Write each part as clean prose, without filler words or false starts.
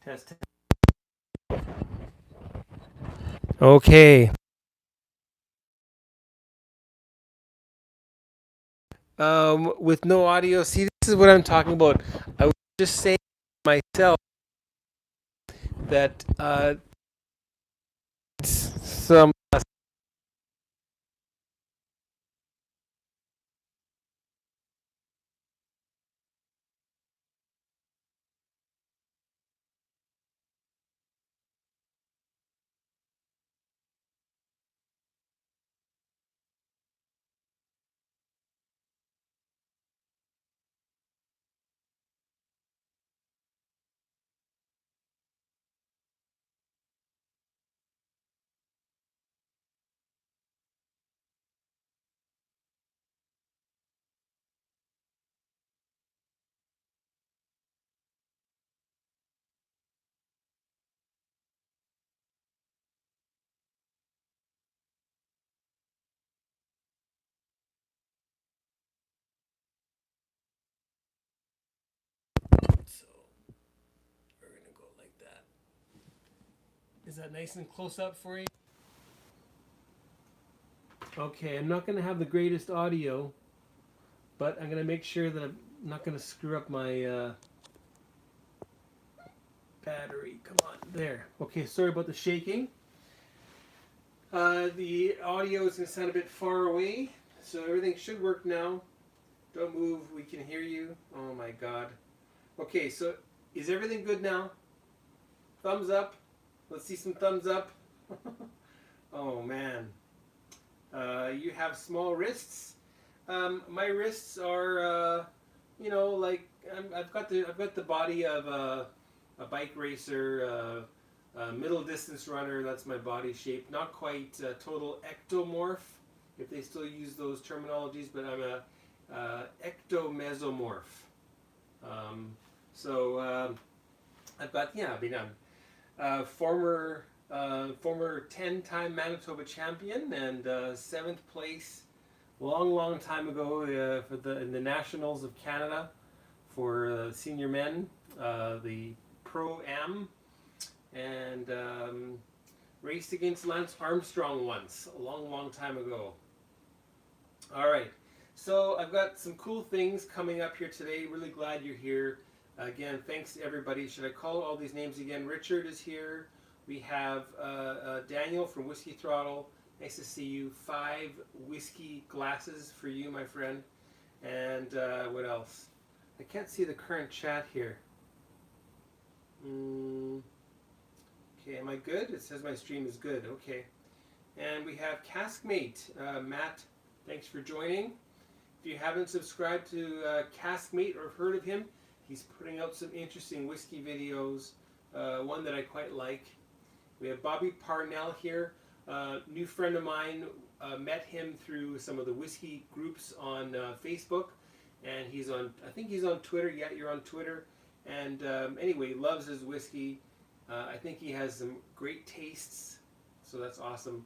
Test. Okay. With no audio. See, this is what I'm talking about. I was just saying myself that some. So we're gonna go like that. Is that nice and close up for you? Okay, I'm not gonna have the greatest audio, but I'm gonna make sure that I'm not gonna screw up my battery. Come on, there. Okay, sorry about the shaking. The audio is gonna sound a bit far away, so everything should work now. Don't move, we can hear you. Oh my god. Okay, so is everything good now? Thumbs up. Let's see some thumbs up. Oh man. You have small wrists. My wrists are, like I've got the body of a bike racer, a middle distance runner. That's my body shape. Not quite total ectomorph, if they still use those terminologies, but I'm a ectomesomorph. I've got I'm former 10-time Manitoba champion and 7th place long time ago in the Nationals of Canada for senior men, the Pro Am, and raced against Lance Armstrong once a long time ago. All right. So I've got some cool things coming up here today. Really glad you're here. Again, thanks to everybody. Should I call all these names again? Richard is here. We have Daniel from Whiskey Throttle. Nice to see you. 5 whiskey glasses for you, my friend. And what else? I can't see the current chat here. Okay, am I good? It says my stream is good. Okay. And we have Caskmate. Matt, thanks for joining. If you haven't subscribed to Caskmate or heard of him, he's putting out some interesting whiskey videos. One that I quite like. We have Bobby Parnell here, new friend of mine. Met him through some of the whiskey groups on Facebook, and I think he's on Twitter. Yeah, you're on Twitter. And anyway, loves his whiskey. I think he has some great tastes, so that's awesome.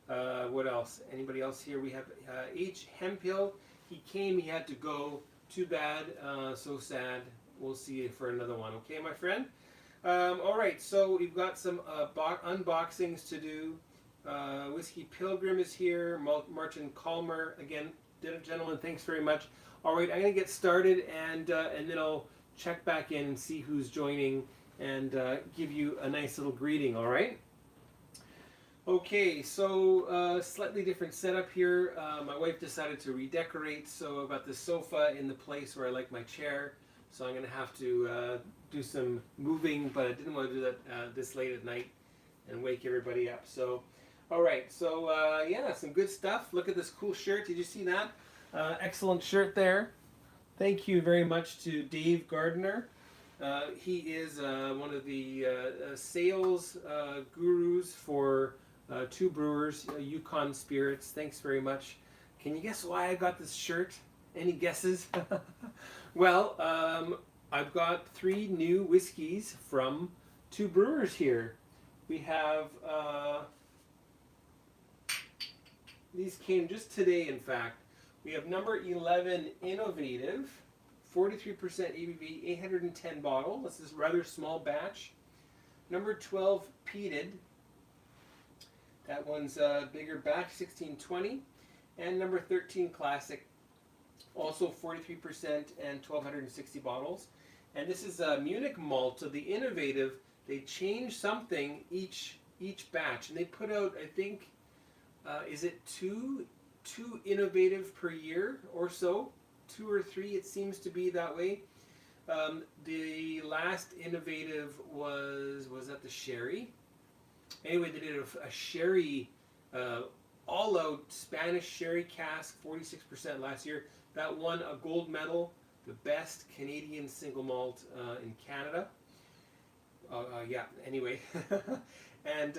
What else? Anybody else here? We have H. Hempill. He came, he had to go. Too bad, so sad. We'll see you for another one. Okay, my friend? All right, so we've got some unboxings to do. Whiskey Pilgrim is here. Martin Calmer. Again, gentlemen, thanks very much. All right, I'm going to get started, and then I'll check back in and see who's joining and give you a nice little greeting, all right? Okay, so slightly different setup here. My wife decided to redecorate, so I've got the sofa in the place where I like my chair. So I'm going to have to do some moving, but I didn't want to do that this late at night and wake everybody up. So, all right, so yeah, some good stuff. Look at this cool shirt. Did you see that? Excellent shirt there. Thank you very much to Dave Gardner. He is one of the sales gurus for 2 brewers, Yukon Spirits. Thanks very much. Can you guess why I got this shirt? Any guesses? Well, I've got 3 new whiskeys from 2 brewers here. We have, these came just today, in fact. We have number 11 Innovative, 43% ABV, 810 bottle. This is a rather small batch. Number 12, Peated. That one's a bigger batch, 1620. And number 13, Classic. Also 43% and 1,260 bottles. And this is Munich Malt. So the innovative, they change something each batch. And they put out, I think, is it two innovative per year or so? 2 or 3, it seems to be that way. The last innovative was that the sherry? Anyway, they did a sherry, all-out Spanish sherry cask, 46% last year. That won a gold medal, the best Canadian single malt in Canada. Yeah, anyway. And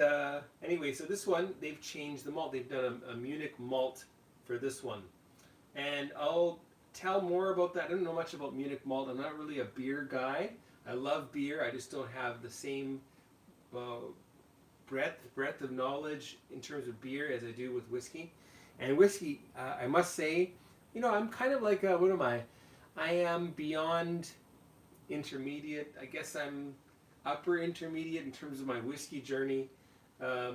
anyway, so this one, they've changed the malt. They've done a Munich Malt for this one. And I'll tell more about that. I don't know much about Munich Malt. I'm not really a beer guy. I love beer. I just don't have the same breadth of knowledge in terms of beer as I do with whiskey. And whiskey, I must say, you know, I'm kind of like, what am I? I am beyond intermediate. I guess I'm upper intermediate in terms of my whiskey journey.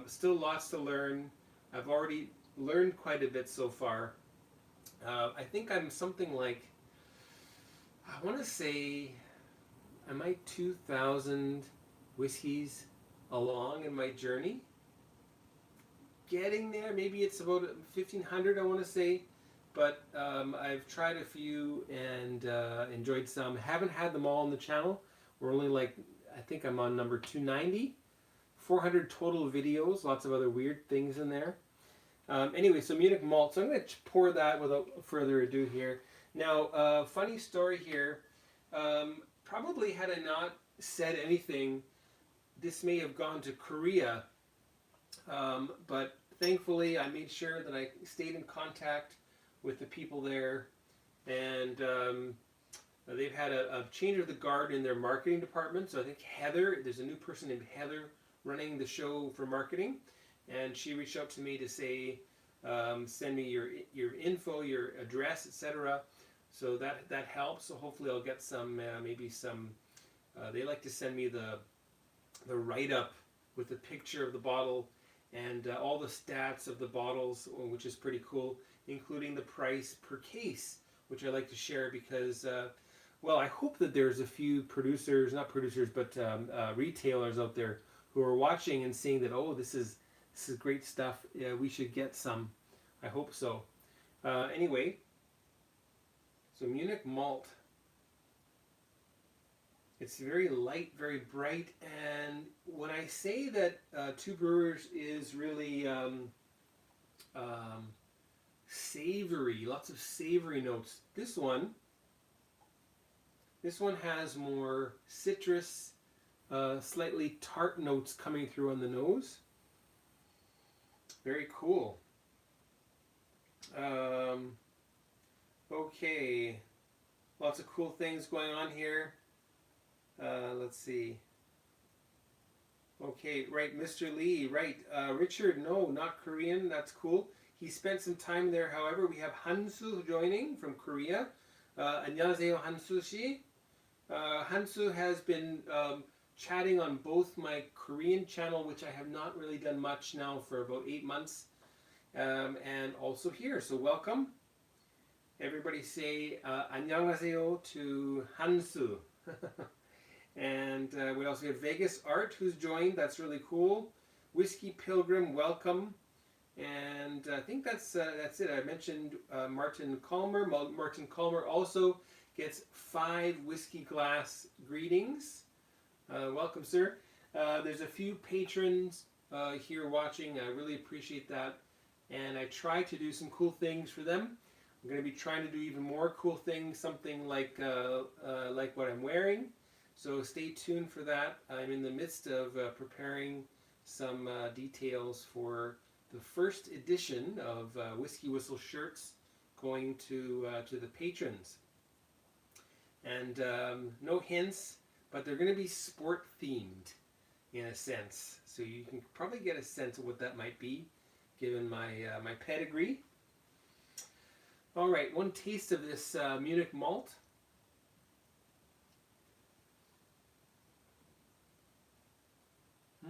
Still lots to learn. I've already learned quite a bit so far. I think I'm something like, I want to say, am I 2,000 whiskeys along in my journey? Getting there, maybe it's about 1,500, I want to say. But I've tried a few and enjoyed some. Haven't had them all on the channel. We're only like, I think I'm on number 290. 400 total videos, lots of other weird things in there. Anyway, so Munich Malt. So I'm going to pour that without further ado here. Now, funny story here. Probably had I not said anything, this may have gone to Korea. But thankfully, I made sure that I stayed in contact with the people there, and they've had a change of the guard in their marketing department. So I think Heather, there's a new person named Heather running the show for marketing, and she reached out to me to say, send me your info, your address, etc. So that helps. So hopefully I'll get some, maybe some. They like to send me the write-up with the picture of the bottle and all the stats of the bottles, which is pretty cool, including the price per case, which I like to share because, well, I hope that there's a few producers, not producers, but retailers out there who are watching and seeing that, oh, this is great stuff. Yeah, we should get some. I hope so. Anyway, so Munich Malt. It's very light, very bright, and when I say that Two Brewers is really savory, lots of savory notes, this one has more citrus, slightly tart notes coming through on the nose. Very cool. Okay, lots of cool things going on here. Let's see. Okay, right, Mr. Lee, right. Richard, no, not Korean, that's cool. He spent some time there, however. We have Hansu joining from Korea. 안녕하세요, Hansu shi. Hansu has been chatting on both my Korean channel, which I have not really done much now for about 8 months, and also here, so welcome. Everybody say 안녕하세요 to Hansu. And we also have Vegas Art, who's joined. That's really cool. Whiskey Pilgrim, welcome. And I think that's it. I mentioned Martin Calmer. Martin Calmer also gets 5 whiskey glass greetings. Welcome, sir. There's a few patrons here watching. I really appreciate that. And I try to do some cool things for them. I'm going to be trying to do even more cool things, something like what I'm wearing. So stay tuned for that. I'm in the midst of preparing some details for the first edition of WhiskyWhistle shirts going to the patrons. And no hints, but they're going to be sport themed in a sense. So you can probably get a sense of what that might be, given my my pedigree. All right, one taste of this Munich Malt.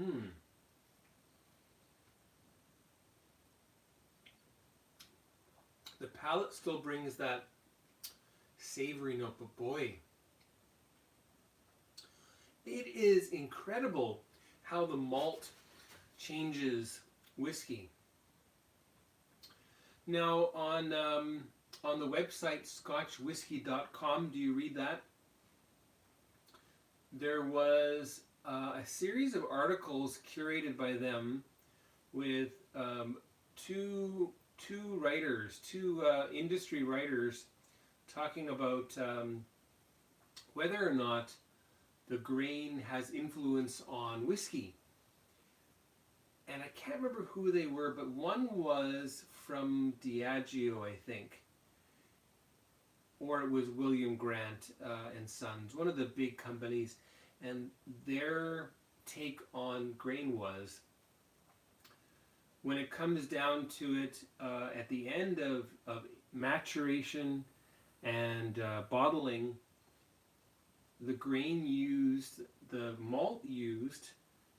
Hmm. The palate still brings that savory note, but boy, it is incredible how the malt changes whiskey. Now on the website scotchwhisky.com, do you read that? There was a series of articles curated by them with two writers, two industry writers, talking about whether or not the grain has influence on whiskey. And I can't remember who they were, but one was from Diageo, I think, or it was William Grant and Sons, one of the big companies, and their take on grain was, when it comes down to it, at the end of maturation and bottling, the grain used, the malt used,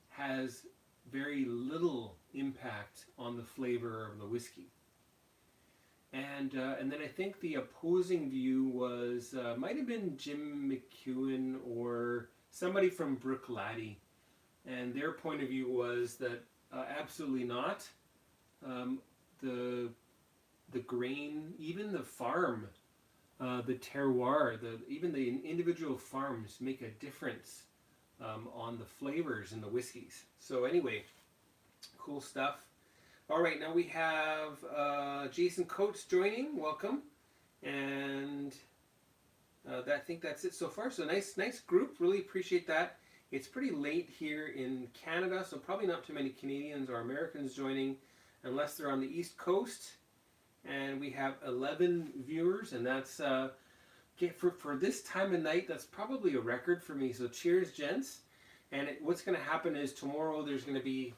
has very little impact on the flavor of the whiskey. And then I think the opposing view was, might have been Jim McEwen or somebody from Brook-Laddie. And their point of view was that absolutely not. The grain, even the farm, the terroir, even the individual farms make a difference on the flavors in the whiskeys. So anyway, cool stuff. All right, now we have Jason Coates joining. Welcome. And I think that's it so far. So nice group. Really appreciate that. It's pretty late here in Canada, so probably not too many Canadians or Americans joining, unless they're on the East Coast. And we have 11 viewers, and that's for this time of night, that's probably a record for me. So cheers, gents. And what's going to happen is tomorrow there's going to be,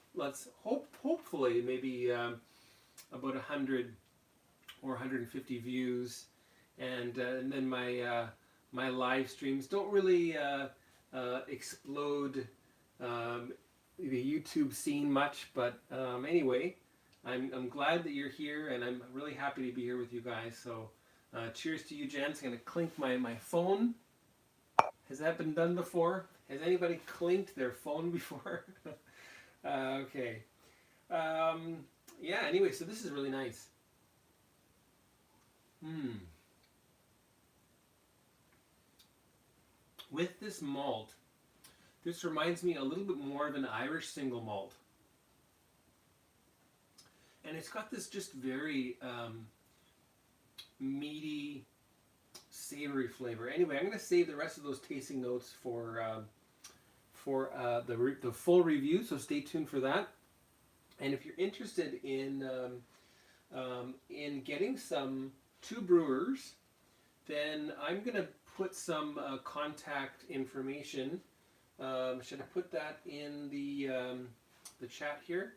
hopefully maybe about 100 or 150 views, and then my live streams don't really explode the YouTube scene much, but anyway, I'm glad that you're here, and I'm really happy to be here with you guys. So cheers to you, gents. I'm going to clink my phone. Has that been done before? Has anybody clinked their phone before? Okay. Yeah, anyway, so this is really nice. With this malt, this reminds me a little bit more of an Irish single malt. And it's got this just very meaty, savory flavor. Anyway, I'm going to save the rest of those tasting notes for the full review, so stay tuned for that. And if you're interested in getting two brewers, then I'm going to put some contact information. Should I put that in the chat here?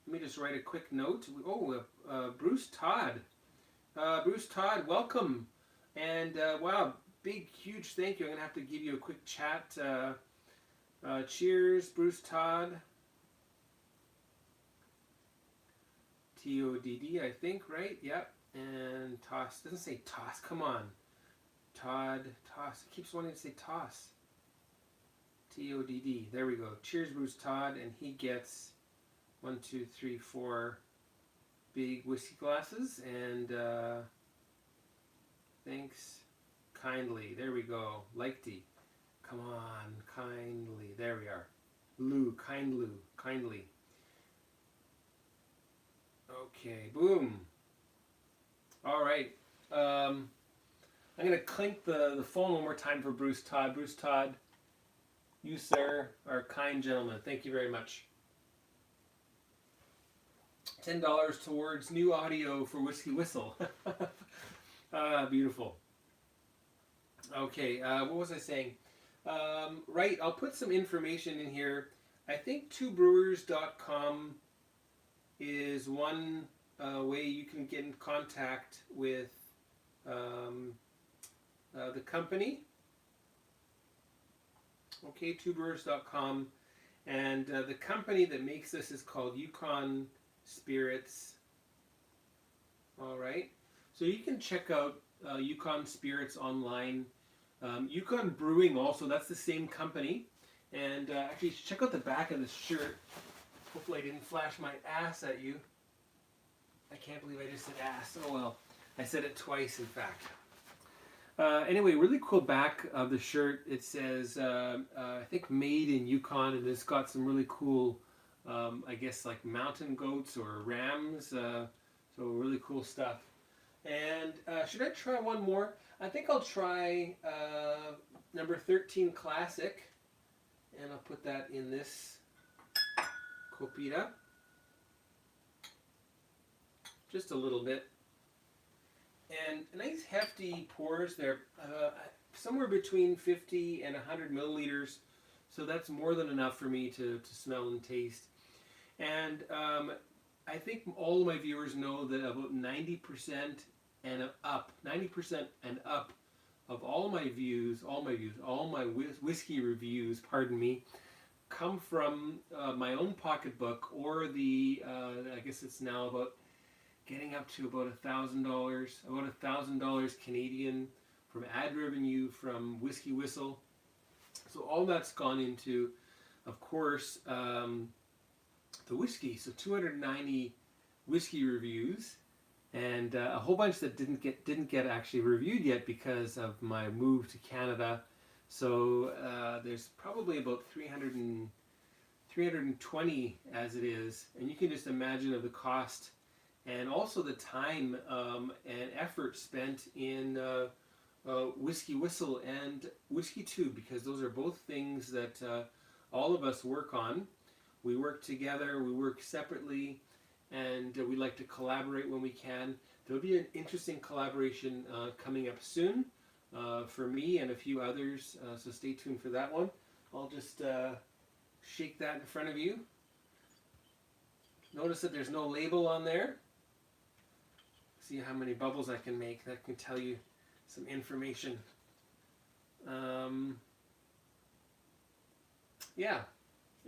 Let me just write a quick note. Oh, Bruce Todd. Bruce Todd, welcome. And wow, big, huge thank you. I'm going to have to give you a quick chat. Cheers, Bruce Todd. Todd, I think, right? Yep. And Toss. Doesn't say Toss. Come on. Todd, Toss. It keeps wanting to say Toss. Todd. There we go. Cheers, Bruce Todd. And he gets 1, 2, 3, 4 big whiskey glasses. And thanks kindly. There we go. Likety. Come on, kindly. There we are. Lou, kindly. Okay, boom. All right. I'm going to clink the phone one more time for Bruce Todd. Bruce Todd, you, sir, are a kind gentleman. Thank you very much. $10 towards new audio for WhiskyWhistle. Beautiful. Okay, what was I saying? Right, I'll put some information in here. I think twobrewers.com is one way you can get in contact with the company. Okay, twobrewers.com. And the company that makes this is called Yukon Spirits. All right. So you can check out Yukon Spirits online. Yukon Brewing also, that's the same company. And actually, check out the back of this shirt. Hopefully I didn't flash my ass at you. I can't believe I just said ass. Oh well, I said it twice in fact. Anyway, really cool back of the shirt. It says, I think made in Yukon, and it's got some really cool, I guess like mountain goats or rams. So really cool stuff. And should I try one more? I think I'll try number 13 Classic. And I'll put that in this copita. Just a little bit. And nice hefty pours. They're somewhere between 50 and 100 milliliters. So that's more than enough for me to smell and taste. And I think all of my viewers know that about 90% and up of all my whiskey reviews, pardon me, come from my own pocketbook or the, I guess it's now about getting up to about $1,000 Canadian from ad revenue from WhiskyWhistle. So all that's gone into, of course, the whiskey. So 290 whiskey reviews. And a whole bunch that didn't get actually reviewed yet because of my move to Canada. So there's probably about 320 as it is, and you can just imagine of the cost and also the time and effort spent in WhiskyWhistle and Whiskey Tube, because those are both things that all of us work on. We work together, we work separately. And we like to collaborate when we can. There'll be an interesting collaboration coming up soon for me and a few others, so stay tuned for that one. I'll just shake that in front of you. Notice that there's no label on there. See how many bubbles I can make. That can tell you some information. Yeah,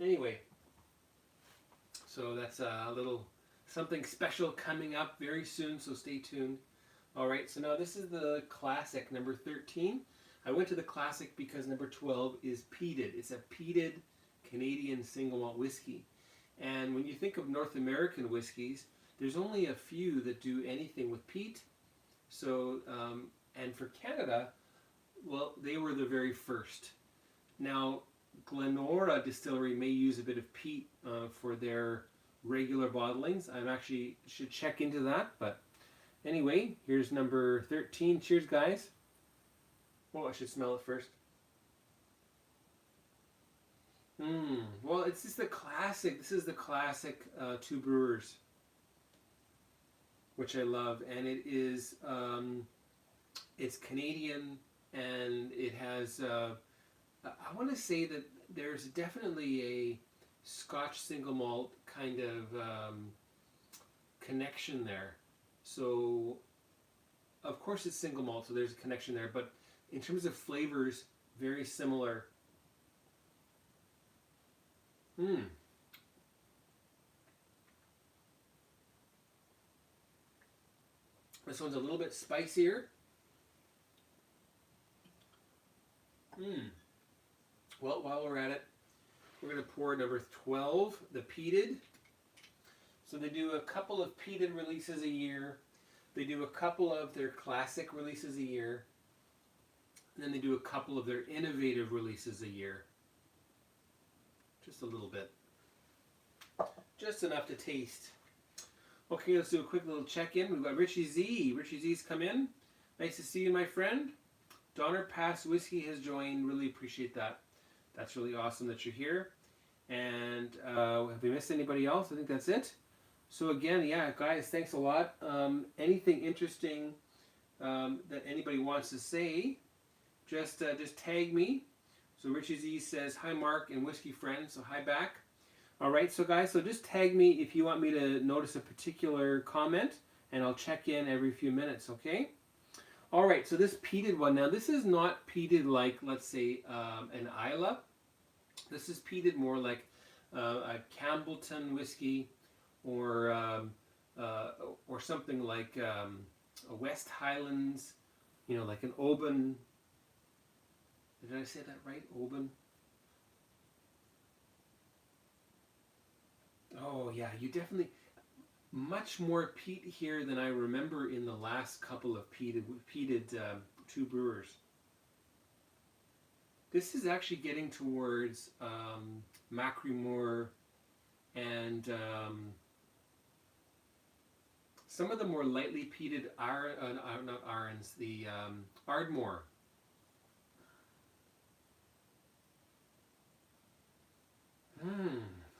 anyway. So that's a little something special coming up very soon, so stay tuned. All right, so now this is the Classic, number 13. I went to the Classic because number 12 is Peated. It's a peated Canadian single malt whiskey. And when you think of North American whiskeys, there's only a few that do anything with peat. So, and for Canada, well, they were the very first. Now, Glenora Distillery may use a bit of peat for their regular bottlings. I actually should check into that, but anyway, here's number 13. Cheers, guys. Oh, I should smell it first. Well, it's just the classic. This is the classic Two Brewers, which I love, and it is it's Canadian, and it has I want to say that there's definitely a Scotch single malt kind of connection there. So of course it's single malt, so there's a connection there, but in terms of flavors, very similar. This one's a little bit spicier. Well, while we're at it, we're going to pour number 12, the Peated. So they do a couple of Peated releases a year. They do a couple of their classic releases a year. And then they do a couple of their innovative releases a year. Just a little bit. Just enough to taste. Okay, let's do a quick little check-in. We've got Richie Z. Richie Z's come in. Nice to see you, my friend. Donner Pass Whiskey has joined. Really appreciate that. That's really awesome that you're here. And have we missed anybody else? I think that's it. So again, yeah, guys, thanks a lot. Anything interesting that anybody wants to say, just tag me. So Richie Z says, hi Mark and Whiskey Friends, so hi back. All right, so guys, so just tag me if you want me to notice a particular comment, and I'll check in every few minutes, okay? All right, so this peated one, now this is not peated like, let's say, an Isla. This is peated more like a Campbellton whiskey, or something like a West Highlands, you know, like an Oban. Did I say that right? Oban? Oh yeah, you definitely, much more peat here than I remember in the last couple of peated two brewers. This is actually getting towards Macklemore and some of the more lightly peated not Arons, the Ardmore.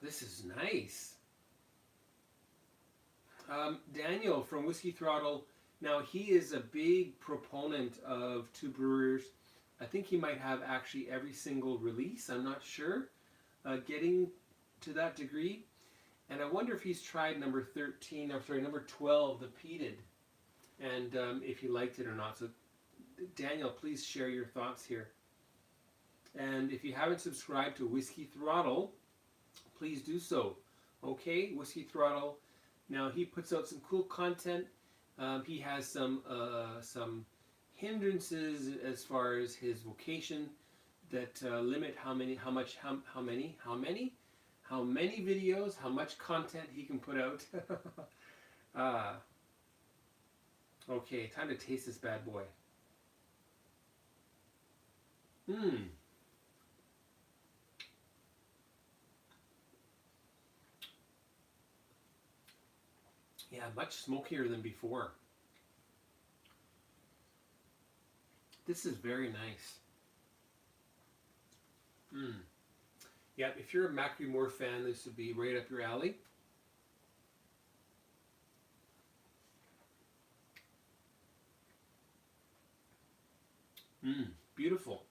This is nice. Daniel from Whiskey Throttle. Now he is a big proponent of two brewers. I think he might have actually every single release. I'm not sure. Getting to that degree. And I wonder if he's tried number 12, the Peated, and if he liked it or not. So Daniel, please share your thoughts here. And if you haven't subscribed to Whiskey Throttle, please do so. Okay, Whiskey Throttle. Now he puts out some cool content. He has some hindrances as far as his vocation that limit how many videos, how much content he can put out. Okay, time to taste this bad boy. Yeah, much smokier than before. This is very nice. Yeah, if you're a Macklemore fan, this would be right up your alley. Beautiful.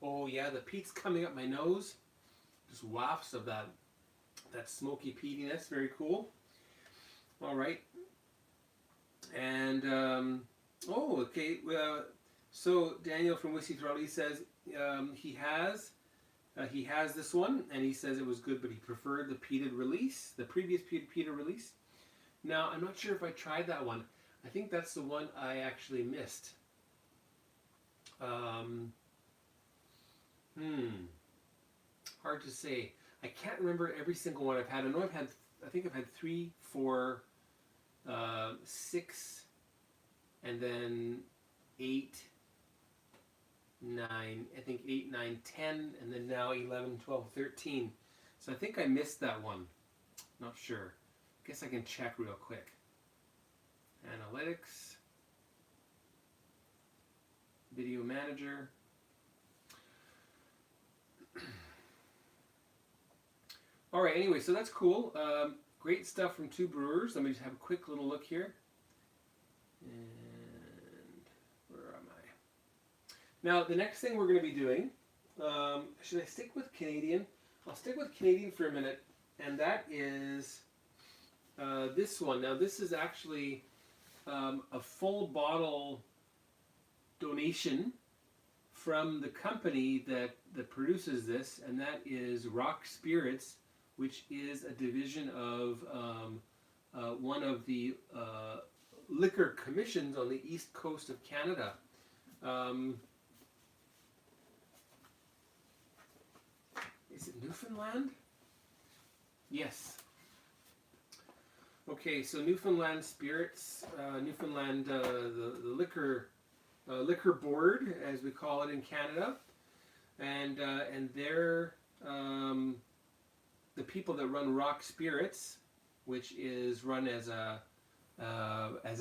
Oh yeah, the peat's coming up my nose. Just wafts of that smoky peatiness. Very cool. All right. And oh, okay. So Daniel from Whiskey Throttle, he says he has this one, and he says it was good, but he preferred the peated release, the previous peated release. Now I'm not sure if I tried that one. I think that's the one I actually missed. Hard to say. I can't remember every single one I've had. I think I've had 3, 4, 6, and then 8, 9. I think 8, 9, 10, and then now 11, 12, 13. So I think I missed that one. Not sure. Guess I can check real quick. Analytics. Video manager. All right, anyway, so that's cool. Great stuff from two brewers. Let me just have a quick little look here. And where am I? Now, the next thing we're going to be doing, should I stick with Canadian? I'll stick with Canadian for a minute, and that is this one. Now, this is actually a full bottle donation from the company that produces this, and that is Rock Spirits, which is a division of one of the liquor commissions on the east coast of Canada. Is it Newfoundland? Yes. Okay, so Newfoundland Spirits, Newfoundland, the liquor board, as we call it in Canada, and they're the people that run Rock Spirits, which is run as a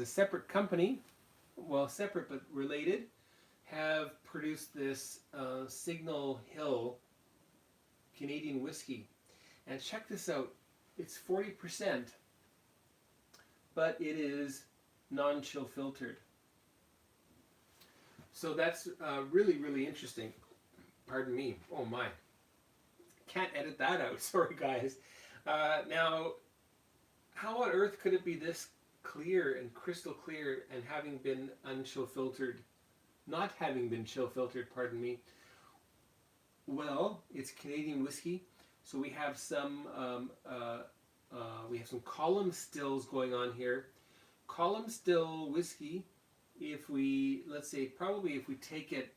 separate company, well, separate but related, have produced this Signal Hill Canadian whiskey. And check this out, it's 40%, but it is non-chill filtered. So that's really, really interesting. Pardon me. Oh my. Can't edit that out. Sorry, guys. Now, how on earth could it be this clear and crystal clear and having been unchill filtered, not having been chill filtered, pardon me? Well, it's Canadian whiskey. So we have some column stills going on here. Column still whiskey, if we, let's say, probably if we take it,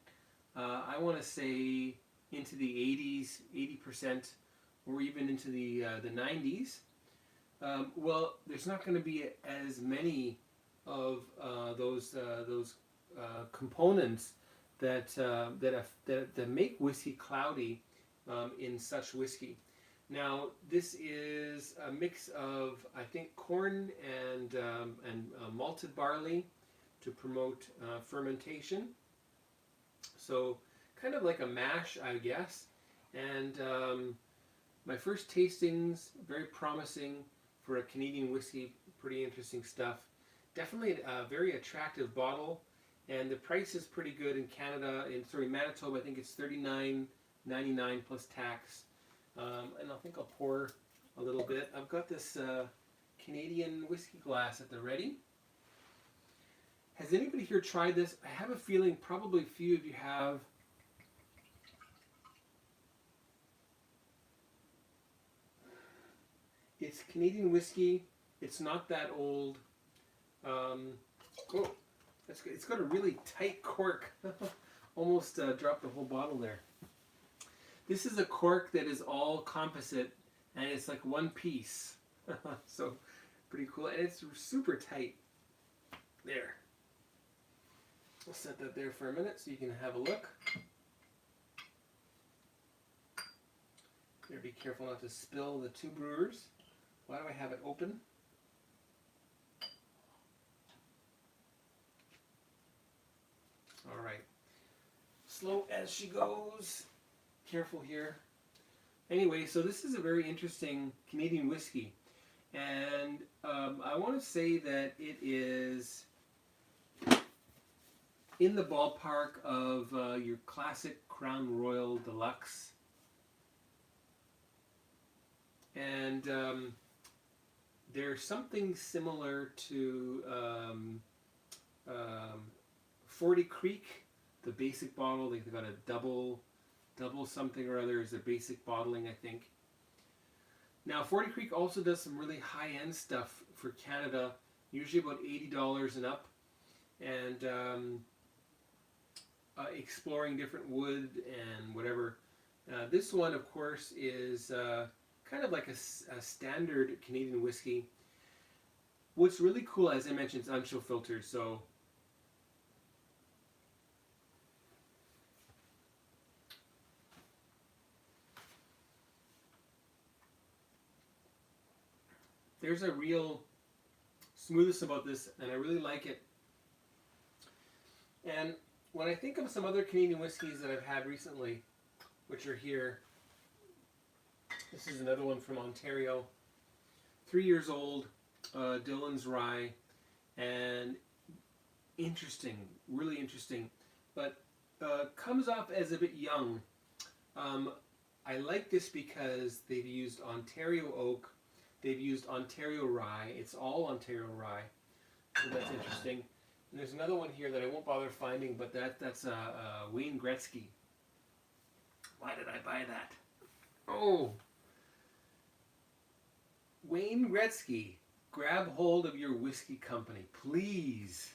I want to say into the 80s, 80%, or even into the 90s. Well, there's not going to be as many of those components that make whiskey cloudy in such whiskey. Now, this is a mix of, I think, corn and malted barley to promote fermentation. So, kind of like a mash, I guess. And my first tastings, very promising for a Canadian whiskey, pretty interesting stuff. Definitely a very attractive bottle, and the price is pretty good in Canada. In Manitoba, I think it's $39.99 plus tax. And I think I'll pour a little bit. I've got this Canadian whiskey glass at the ready. Has anybody here tried this? I have a feeling probably a few of you have. It's Canadian whiskey. It's not that old. Oh, that's good. It's got a really tight cork. Almost dropped the whole bottle there. This is a cork that is all composite, and it's like one piece. So, pretty cool. And it's super tight. There. I'll set that there for a minute so you can have a look. Better be careful not to spill the two brewers. Why do I have it open? All right. Slow as she goes. Careful here. Anyway, so this is a very interesting Canadian whiskey. And I want to say that it is in the ballpark of your classic Crown Royal Deluxe. And there's something similar to 40 Creek, the basic bottle. They've got a double something or other is their basic bottling, I think. Now, 40 Creek also does some really high-end stuff for Canada, usually about $80 and up, and exploring different wood and whatever. This one, of course, is kind of like a standard Canadian whiskey. What's really cool, as I mentioned, it's unchill filtered, so there's a real smoothness about this, and I really like it. And when I think of some other Canadian whiskeys that I've had recently, which are here, this is another one from Ontario, 3 years old, Dillons Rye, and interesting, really interesting, but comes off as a bit young. I like this because they've used Ontario oak, they've used Ontario rye, it's all Ontario rye, so that's interesting. And there's another one here that I won't bother finding, but that's Wayne Gretzky. Why did I buy that? Oh! Wayne Gretzky, grab hold of your whiskey company, please.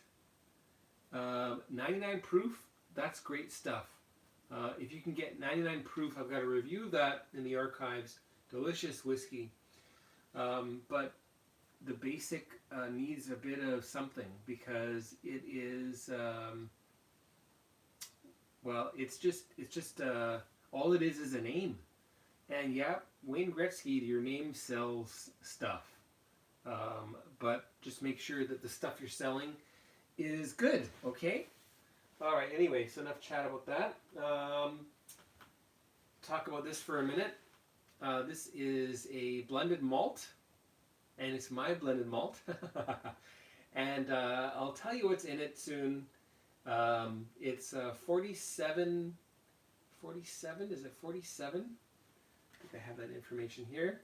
99 proof, that's great stuff. If you can get 99 proof, I've got a review of that in the archives. Delicious whiskey. But the basic needs a bit of something because it is, well, it's just all it is a name. And yeah, Wayne Gretzky, your name sells stuff. But just make sure that the stuff you're selling is good, okay? All right, anyway, so enough chat about that. Talk about this for a minute. This is a blended malt, and it's my blended malt. And I'll tell you what's in it soon. It's 47, is it 47? I think I have that information here.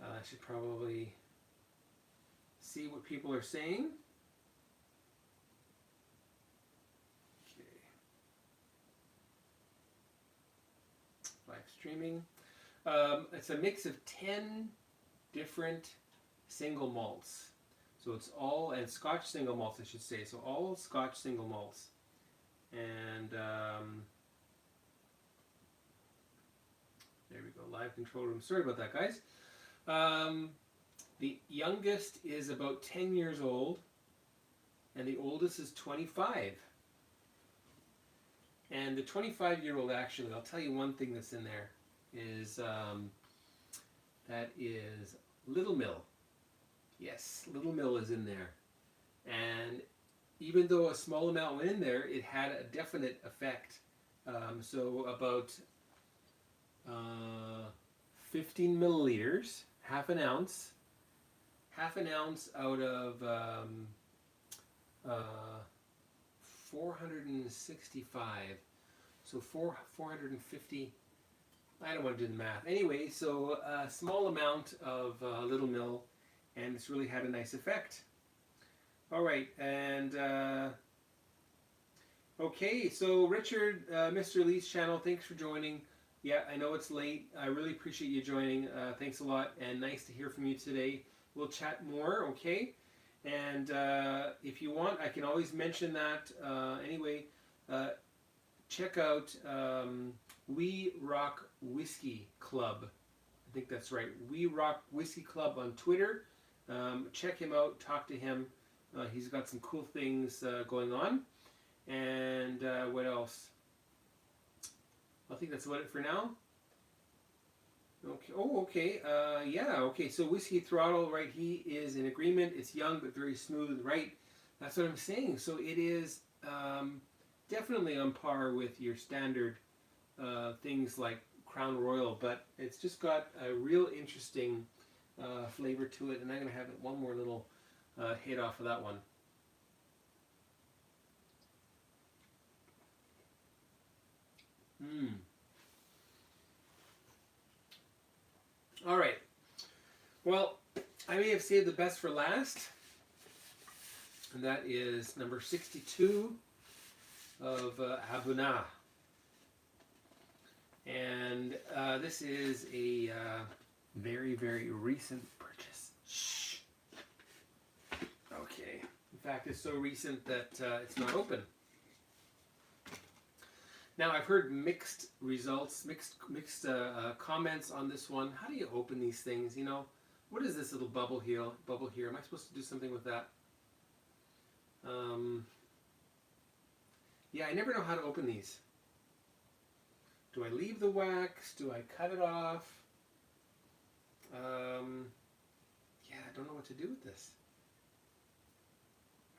I should probably see what people are saying. Okay. streaming. It's a mix of 10 different single malts. So it's all, and Scotch single malts, I should say. So all Scotch single malts. And there we go, live control room. Sorry about that, guys. The youngest is about 10 years old, and the oldest is 25. And the 25-year-old, actually, I'll tell you one thing that's in there, is that is Little Mill. Yes, Little Mill is in there. And even though a small amount went in there, it had a definite effect. So about 15 milliliters, half an ounce out of 465. So 450. I don't want to do the math. Anyway, so a small amount of Little Mill, and it's really had a nice effect. All right, and okay, so Richard, Mr. Lee's channel, thanks for joining. Yeah, I know it's late. I really appreciate you joining. Thanks a lot, and nice to hear from you today. We'll chat more, okay? And if you want, I can always mention that. Anyway, check out We Rock Whiskey Club. I think that's right. We Rock Whiskey Club on Twitter. Check him out. Talk to him. He's got some cool things going on. And what else? I think that's about it for now. Okay. Oh, okay. Yeah. Okay. So Whiskey Throttle, right? He is in agreement. It's young but very smooth, right? That's what I'm saying. So it is definitely on par with your standard things like Crown Royal, but it's just got a real interesting flavor to it. And I'm gonna have one more little hit off of that one. All right. Well, I may have saved the best for last, and that is number 62 of Abunadh. And this is a very, very recent purchase. Shh. Okay. In fact, it's so recent that it's not open. Now, I've heard mixed results, mixed comments on this one. How do you open these things? You know, what is this little bubble here? Am I supposed to do something with that? Yeah, I never know how to open these. Do I leave the wax? Do I cut it off? Yeah, I don't know what to do with this.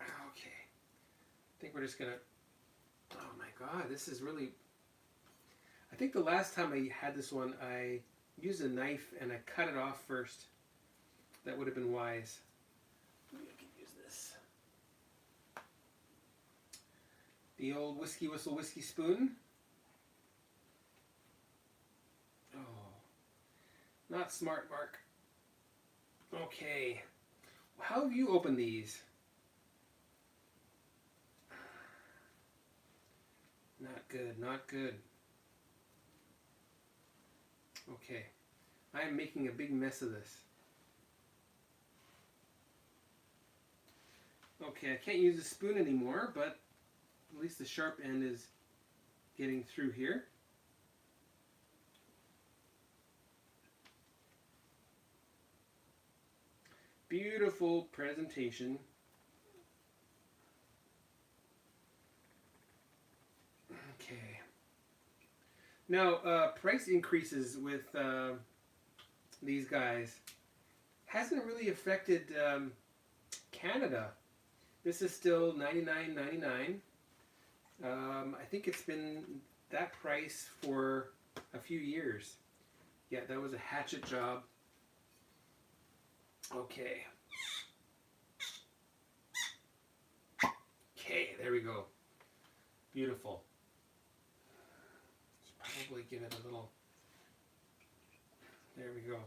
Okay. I think we're just going to... Oh my God, this is really... I think the last time I had this one, I used a knife and I cut it off first. That would have been wise. Maybe I can use this. The old WhiskyWhistle whiskey spoon. Oh, not smart, Mark. Okay. How have you opened these? Not good, not good. Okay. I am making a big mess of this. Okay, I can't use the spoon anymore, but at least the sharp end is getting through here. Beautiful presentation. Okay. Now, price increases with these guys hasn't really affected Canada. This is still $99.99. I think it's been that price for a few years. Yeah, that was a hatchet job. Okay. Okay, there we go. Beautiful. Let's probably give it a little... There we go.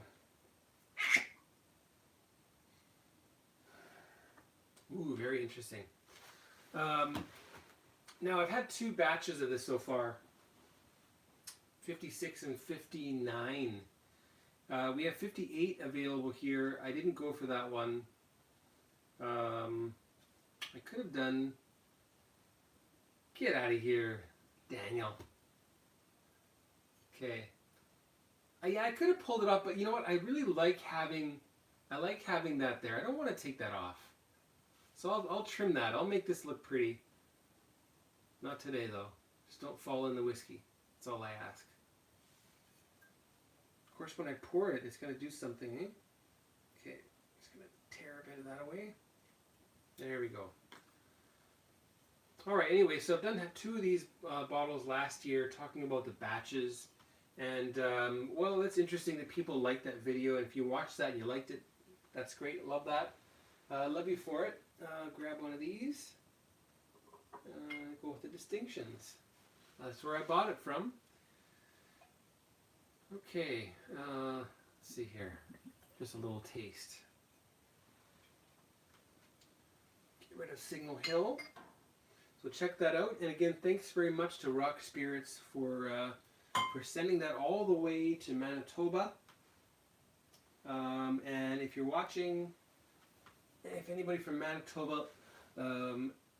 Ooh, very interesting. Now, I've had 2 batches of this so far. 56 and 59. We have 58 available here. I didn't go for that one. I could have done... Get out of here, Daniel. Okay. Yeah, I could have pulled it off, but you know what? I really like having... I like having that there. I don't want to take that off. So I'll trim that. I'll make this look pretty. Not today, though. Just don't fall in the whiskey. That's all I ask. Of course, when I pour it, it's going to do something, eh? Okay, just going to tear a bit of that away. There we go. All right, anyway, so I've done 2 of these bottles last year talking about the batches. And, well, it's interesting that people like that video. And if you watched that and you liked it, that's great. Love that. Love you for it. Grab one of these. Go with the distinctions. That's where I bought it from. Okay, let's see here. Just a little taste. Get rid of Signal Hill. So check that out. And again, thanks very much to Rock Spirits for sending that all the way to Manitoba. And if you're watching, if anybody from Manitoba,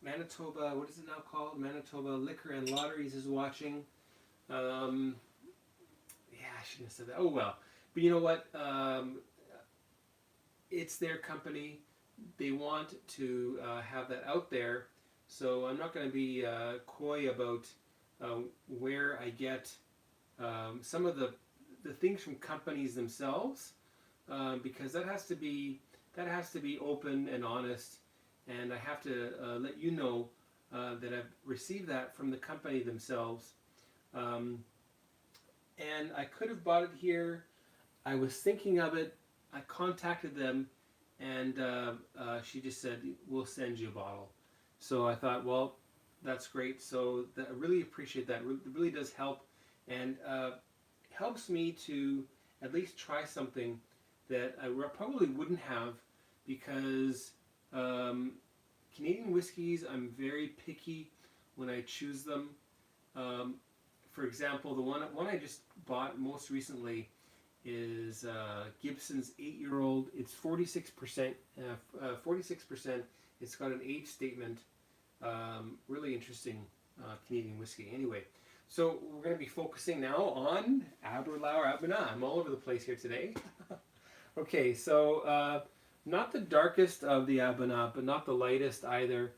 Manitoba, what is it now called? Manitoba Liquor and Lotteries is watching. Yeah, I shouldn't have said that. Oh well. But you know what? It's their company. They want to have that out there. So I'm not going to be coy about where I get some of the things from companies themselves, because that has to be open and honest, and I have to let you know that I've received that from the company themselves. And I could have bought it here. I was thinking of it. I contacted them, and she just said, "We'll send you a bottle." So I thought, well, that's great. So I really appreciate that. It really does help, and helps me to at least try something that I probably wouldn't have, because Canadian whiskeys, I'm very picky when I choose them. For example, the one I just bought most recently is Gibson's 8-year-old. It's 46%. 46%. It's got an age statement. Really interesting Canadian whiskey. Anyway, so we're going to be focusing now on Aberlour Abunadh. I'm all over the place here today. Okay, so not the darkest of the Abunadh, but not the lightest either.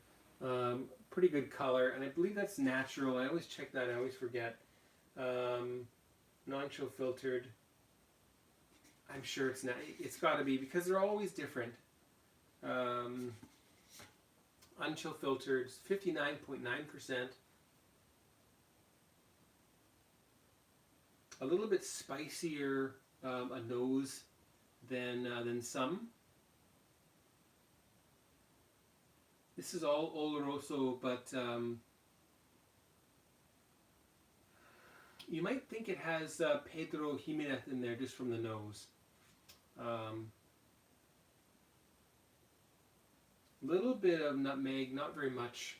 Pretty good color, and I believe that's natural. I always check that. I always forget. Non-chill filtered. I'm sure it's not. It's got to be, because they're always different. Unchill filtered, 59.9%. A little bit spicier a nose than some. This is all Oloroso, but you might think it has Pedro Jimenez in there just from the nose. Little bit of nutmeg, not very much.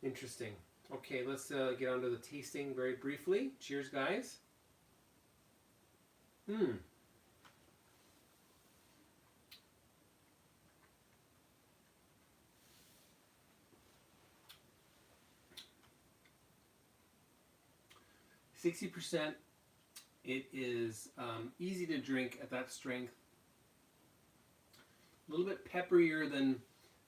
Interesting. Okay, let's get on to the tasting very briefly. Cheers, guys. 60%. It is easy to drink at that strength. A little bit pepperier than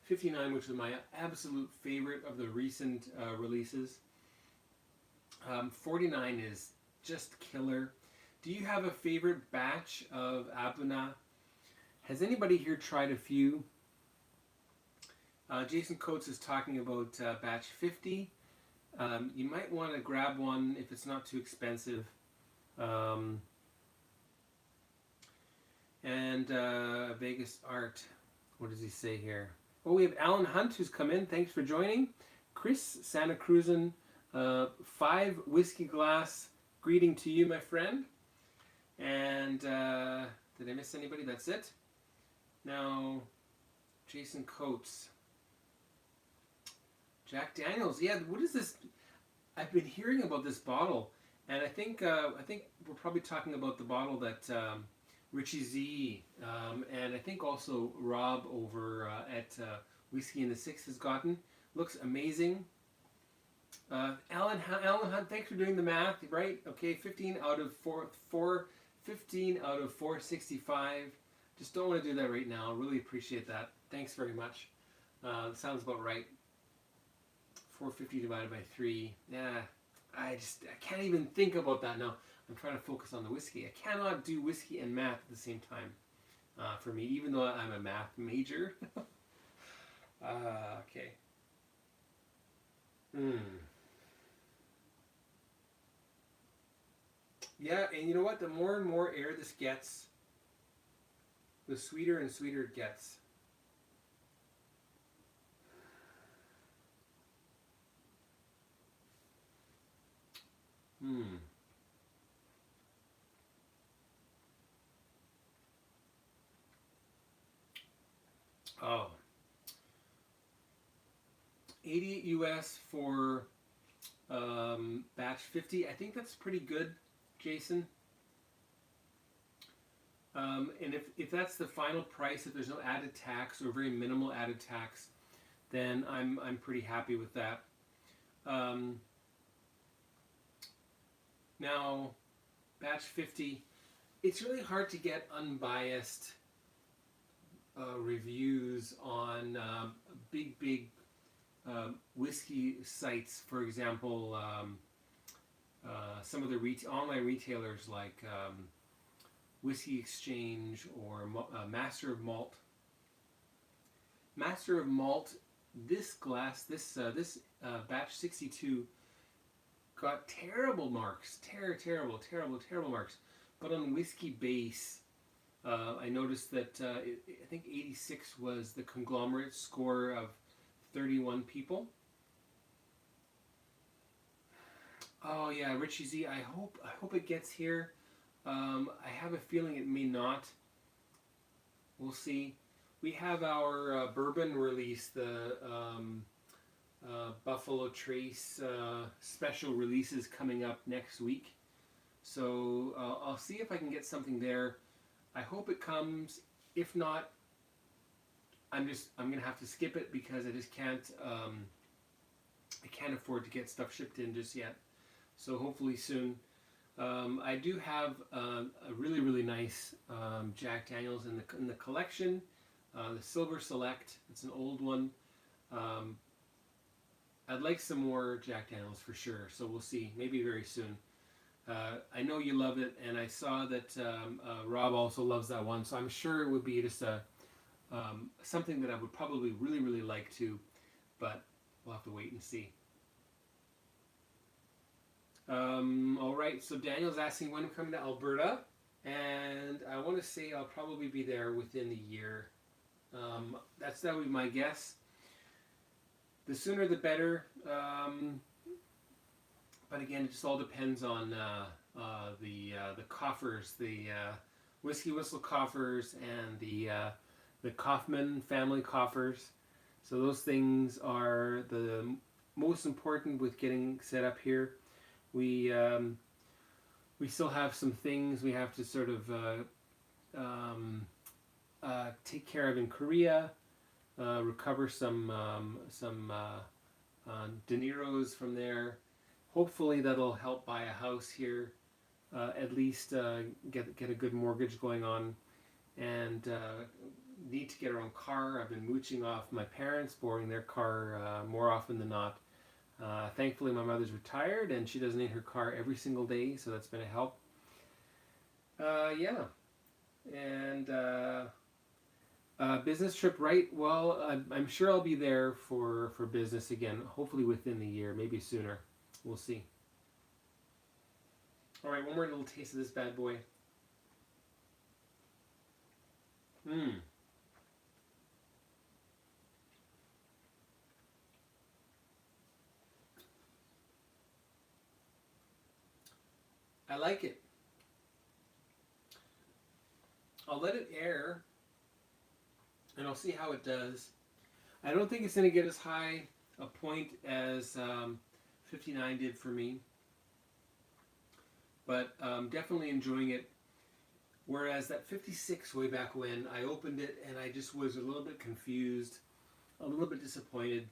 59, which is my absolute favorite of the recent releases. 49 is just killer. Do you have a favorite batch of Abunadh? Has anybody here tried a few? Jason Coates is talking about batch 50. You might want to grab one if it's not too expensive. And Vegas Art, what does he say here? Oh, we have Alan Hunt who's come in. Thanks for joining. Chris Santa Cruzan, 5 whiskey glass. Greeting to you, my friend. And did I miss anybody? That's it. Now, Jason Coates. Jack Daniels. Yeah, what is this? I've been hearing about this bottle, And I think we're probably talking about the bottle that Richie Z and I think also Rob over at Whiskey in the Six has gotten. Looks amazing. Alan Hunt, thanks for doing the math, right? Okay, 15 out of 15 out of 465. Just don't want to do that right now. Really appreciate that. Thanks very much. Sounds about right. 450 divided by 3. Yeah, I can't even think about that now. I'm trying to focus on the whiskey. I cannot do whiskey and math at the same time for me, even though I'm a math major. Okay. Yeah, and you know what? The more and more air this gets, the sweeter and sweeter it gets. Oh. 88 US for batch 50. I think that's pretty good, Jason. And if that's the final price, if there's no added tax or very minimal added tax, then I'm pretty happy with that. Now, batch 50, it's really hard to get unbiased reviews on big whiskey sites. For example, some of the online retailers like Whiskey Exchange or Master of Malt. Master of Malt, this batch 62 got terrible marks, terrible marks. But on Whiskey Base, I noticed that I think 86 was the conglomerate score of 31 people. Oh yeah, Richie Z. I hope it gets here. I have a feeling it may not. We'll see. We have our bourbon release, the Buffalo Trace special releases coming up next week. So I'll see if I can get something there. I hope it comes. If not, I'm gonna have to skip it because I just can't. I can't afford to get stuff shipped in just yet. So hopefully soon. I do have a really nice Jack Daniel's in the collection, the Silver Select. It's an old one. I'd like some more Jack Daniel's for sure. So we'll see. Maybe very soon. I know you love it, and I saw that Rob also loves that one. So I'm sure it would be just something that I would probably really like to, but we'll have to wait and see. All right, so Daniel's asking when I'm coming to Alberta, and I want to say I'll probably be there within the year. That would be my guess. The sooner the better. But again, it just all depends on the coffers, the WhiskyWhistle coffers, and the Kaufman family coffers. So those things are the most important with getting set up here. We still have some things we have to sort of take care of in Korea, recover some dineros from there. Hopefully that'll help buy a house here, at least get a good mortgage going on, and need to get our own car. I've been mooching off my parents, borrowing their car more often than not. Thankfully, my mother's retired, and she doesn't need her car every single day, so that's been a help. Yeah. And business trip, right? Well, I'm sure I'll be there for business again, hopefully within the year, maybe sooner. We'll see. All right, one more little taste of this bad boy. I like it. I'll let it air, and I'll see how it does. I don't think it's going to get as high a point as 59 did for me. but definitely enjoying it. Whereas that 56 way back when, I opened it and I just was a little bit confused, a little bit disappointed.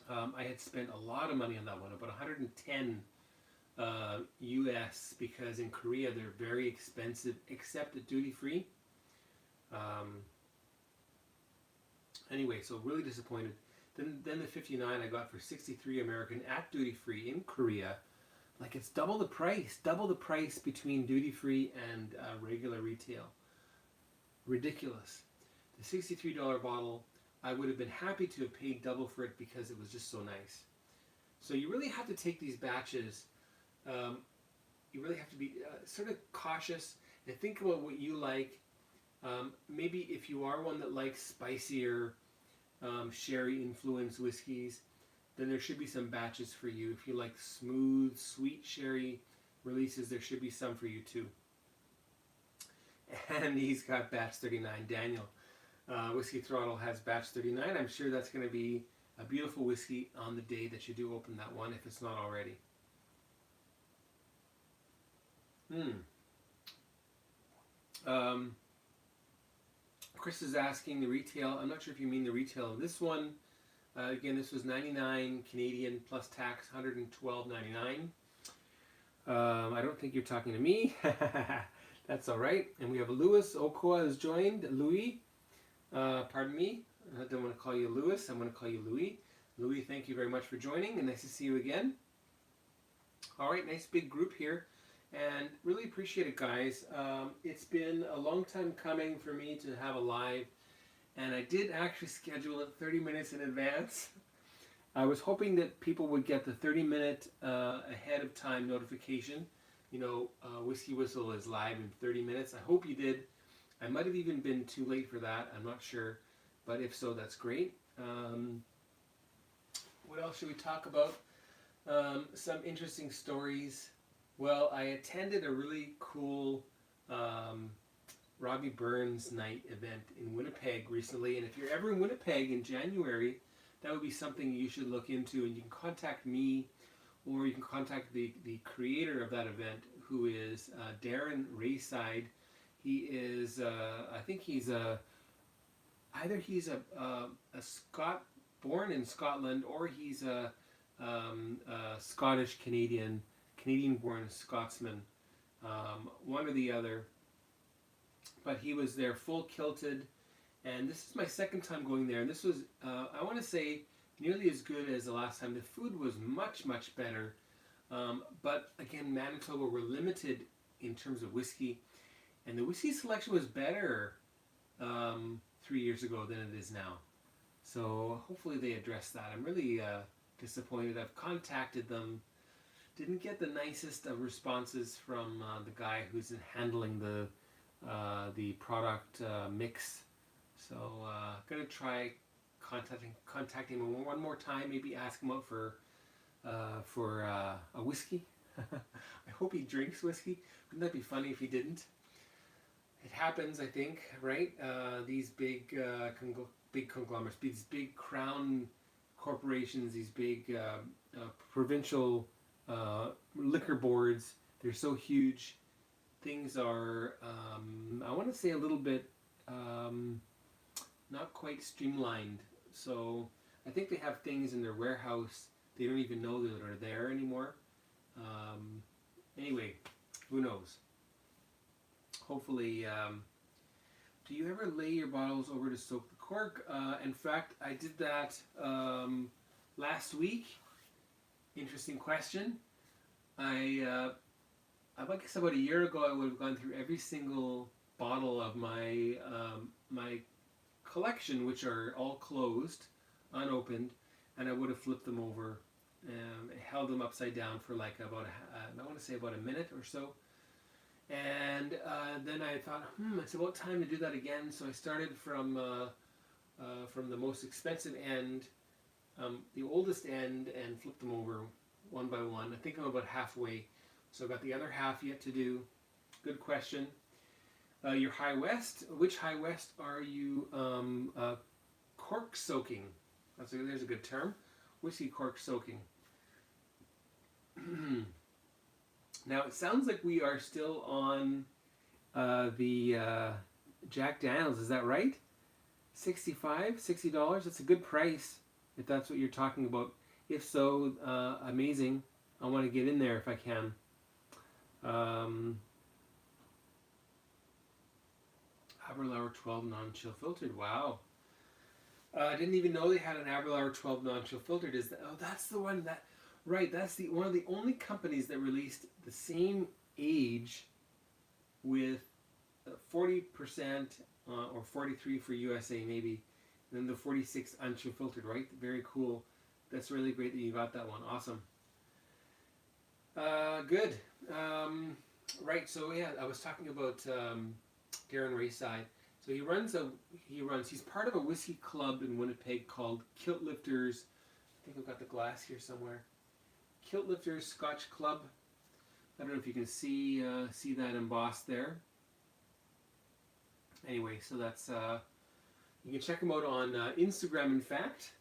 I had spent a lot of money on that one, about 110 US, because in Korea they're very expensive, except at duty free. Anyway, so really disappointed. Then the 59 I got for 63 American at duty free in Korea. Like, it's double the price between duty free and regular retail. Ridiculous. The $63 bottle, I would have been happy to have paid double for it because it was just so nice. So you really have to take these batches. You really have to be sort of cautious and think about what you like. Maybe if you are one that likes spicier sherry influenced whiskeys, then there should be some batches for you. If you like smooth, sweet sherry releases, there should be some for you too. And he's got batch 39. Daniel, Whiskey Throttle has batch 39. I'm sure that's going to be a beautiful whiskey on the day that you do open that one, if it's not already. Chris is asking the retail. I'm not sure if you mean the retail of this one. Again, this was 99 Canadian plus tax, 112.99. I don't think you're talking to me. That's all right. And we have Louis Okoa has joined. Louis, pardon me. I don't want to call you Louis. I'm going to call you Louis. Louis, thank you very much for joining, and nice to see you again. All right, nice big group here. And really appreciate it, guys. It's been a long time coming for me to have a live, and I did actually schedule it 30 minutes in advance. I was hoping that people would get the 30-minute ahead of time notification. You know, WhiskyWhistle is live in 30 minutes. I hope you did. I might have even been too late for that. I'm not sure. But if so, that's great. What else should we talk about? Some interesting stories. Well, I attended a really cool Robbie Burns night event in Winnipeg recently, and if you're ever in Winnipeg in January, that would be something you should look into, and you can contact me, or you can contact the creator of that event, who is Darren Rayside. He is, I think he's either he's a Scot, born in Scotland, or he's a Scottish Canadian born Scotsman, one or the other. But he was there full kilted, and this is my second time going there, and this was, I want to say, nearly as good as the last time. The food was much, much better, but again, Manitoba were limited in terms of whiskey, and the whiskey selection was better 3 years ago than it is now. So hopefully they address that. I'm really disappointed. I've contacted them. Didn't get the nicest of responses from the guy who's handling the product mix. So gonna try contacting him one more time. Maybe ask him out for a whiskey. I hope he drinks whiskey. Wouldn't that be funny if he didn't? It happens, I think, right? These big conglomerates, these big crown corporations, these big provincial liquor boards, they're so huge. Things are, I want to say, a little bit not quite streamlined. So I think they have things in their warehouse they don't even know that are there anymore. Anyway, who knows? Hopefully, do you ever lay your bottles over to soak the cork? In fact, I did that last week. Interesting question. I guess about a year ago, I would have gone through every single bottle of my my collection, which are all closed, unopened, and I would have flipped them over and held them upside down for like about I want to say about a minute or so. And then I thought, it's about time to do that again. So I started from the most expensive end, the oldest end, and flipped them over one by one. I think I'm about halfway. So I've got the other half yet to do. Good question. Your High West. Which High West are you cork soaking? There's a good term. Whiskey cork soaking. Now it sounds like we are still on the Jack Daniels. Is that right? $60. That's a good price if that's what you're talking about. If so, amazing. I want to get in there if I can. Aberlour 12 non-chill filtered. Wow. I didn't even know they had an Aberlour 12 non-chill filtered. Oh, that's the one that, right? That's the one of the only companies that released the same age with 40% or 43 for USA maybe, and then the 46 unchill filtered. Right? Very cool. That's really great that you got that one. Awesome. Good. Right. So yeah, I was talking about Darren Rayside. So he's part of a whiskey club in Winnipeg called Kilt Lifters. I think I've got the glass here somewhere. Kilt Lifters Scotch Club. I don't know if you can see that embossed there. Anyway, so that's you can check him out on Instagram. In fact,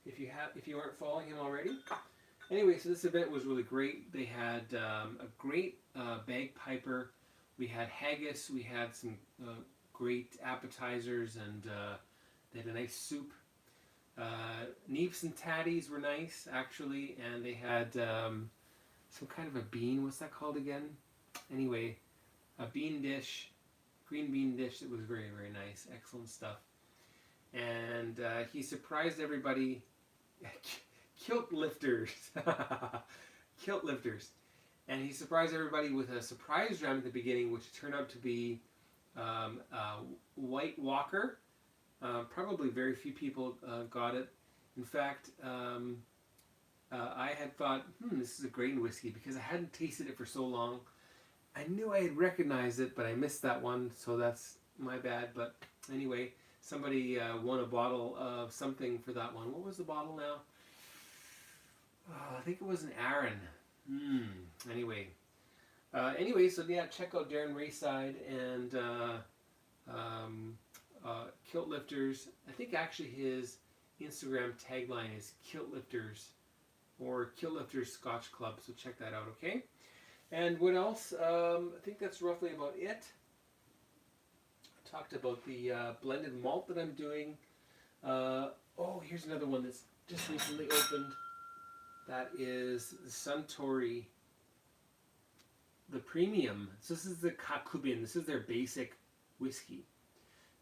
if you aren't following him already. Anyway, so this event was really great. They had a great bagpiper. We had haggis. We had some great appetizers, and they had a nice soup. Neeps and tatties were nice, actually, and they had some kind of a bean. What's that called again? Anyway, a bean dish, green bean dish that was very, very nice. Excellent stuff. And he surprised everybody. Kilt lifters. Kilt lifters. And he surprised everybody with a surprise dram at the beginning, which turned out to be White Walker. Probably very few people got it. In fact, I had thought, this is a great whiskey because I hadn't tasted it for so long. I knew I had recognized it, but I missed that one, so that's my bad. But anyway, somebody won a bottle of something for that one. What was the bottle now? I think it was an Aaron. Anyway, so yeah, check out Darren Rayside and Kilt Lifters. I think actually his Instagram tagline is Kilt Lifters or Kilt Lifters Scotch Club. So check that out, okay? And what else? I think that's roughly about it. I talked about the blended malt that I'm doing. Here's another one that's just recently opened. That is the Suntory, the premium. So this is the Kakubin. This is their basic whiskey.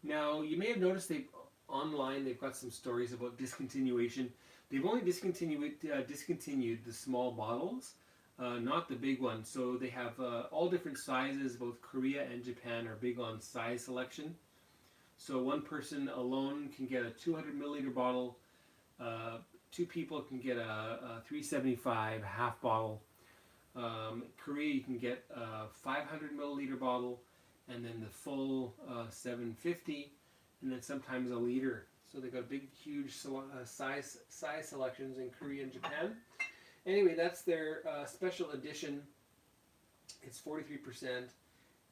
Now, you may have noticed they've got some stories about discontinuation. They've only discontinued the small bottles, not the big ones. So they have all different sizes. Both Korea and Japan are big on size selection. So one person alone can get a 200 milliliter bottle. Two people can get a 375 half bottle. Korea, you can get a 500 milliliter bottle, and then the full 750, and then sometimes a liter. So they've got big, huge size selections in Korea and Japan. Anyway, that's their special edition. It's 43%.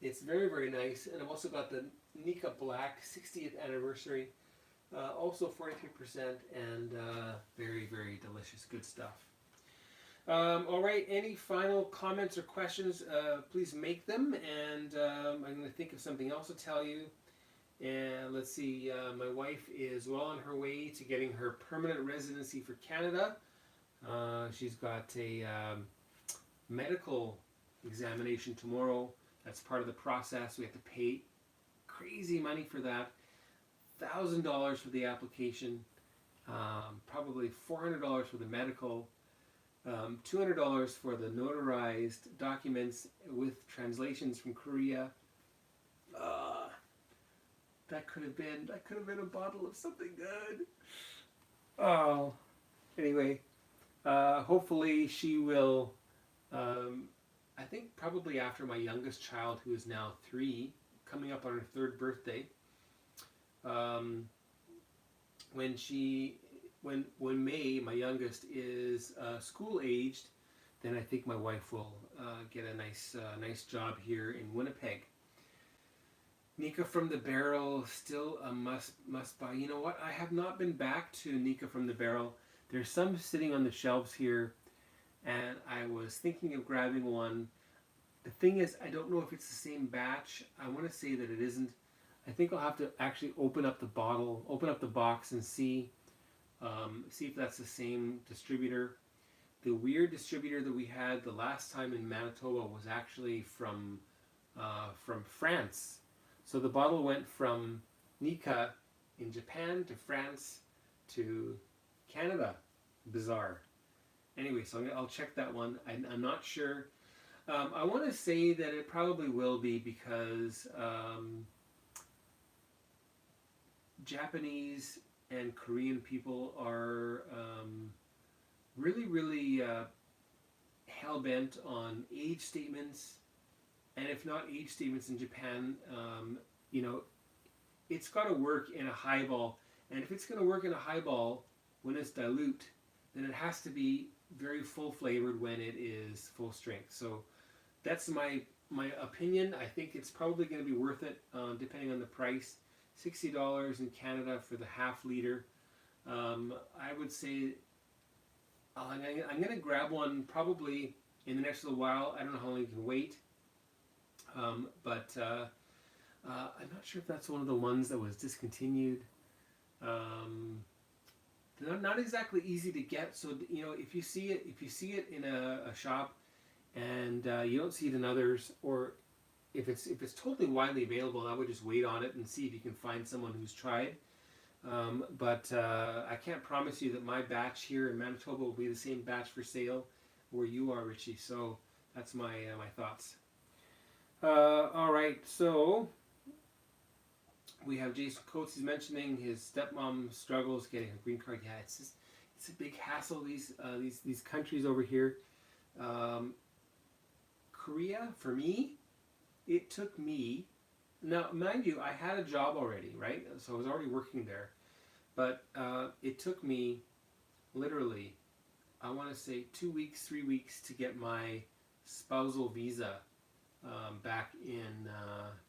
It's very, very nice. And I've also got the Nika Black 60th anniversary. Also 43%, and very, very delicious, good stuff. All right, any final comments or questions, please make them, and I'm going to think of something else to tell you. And let's see, my wife is well on her way to getting her permanent residency for Canada. She's got a medical examination tomorrow. That's part of the process. We have to pay crazy money for that. $1,000 for the application, probably $400 for the medical, $200 for the notarized documents with translations from Korea. That could have been a bottle of something good. Oh, anyway, hopefully she will. I think probably after my youngest child, who is now 3, coming up on her 3rd birthday. When May, my youngest, is school aged, then I think my wife will get a nice job here in Winnipeg. Nika from the Barrel, still a must buy. You know what? I have not been back to Nika from the Barrel. There's some sitting on the shelves here, and I was thinking of grabbing one. The thing is, I don't know if it's the same batch. I want to say that it isn't. I think I'll have to actually open up the bottle, open up the box, and see if that's the same distributor. The weird distributor that we had the last time in Manitoba was actually from France. So the bottle went from Nika in Japan to France to Canada. Bizarre. Anyway, so I'll check that one. I'm not sure. I want to say that it probably will be because Japanese and Korean people are really hell-bent on age statements, and if not age statements in Japan, you know, it's got to work in a highball, and if it's going to work in a highball when it's dilute, then it has to be very full flavored when it is full strength. So that's my opinion. I think it's probably going to be worth it, depending on the price. $60 in Canada for the half liter. I would say I'm going to grab one probably in the next little while. I don't know how long you can wait, but I'm not sure if that's one of the ones that was discontinued. They're not exactly easy to get, so you know, if you see it in a shop and you don't see it in others, or if it's totally widely available, I would just wait on it and see if you can find someone who's tried. But I can't promise you that my batch here in Manitoba will be the same batch for sale where you are, Richie. So that's my thoughts. All right, so we have Jason Coates. He's mentioning his stepmom struggles getting a green card. Yeah, it's a big hassle. These countries over here. Korea, for me, it took me. Now, mind you, I had a job already, right? So I was already working there, but it took me literally, I want to say 2 weeks, 3 weeks to get my spousal visa back in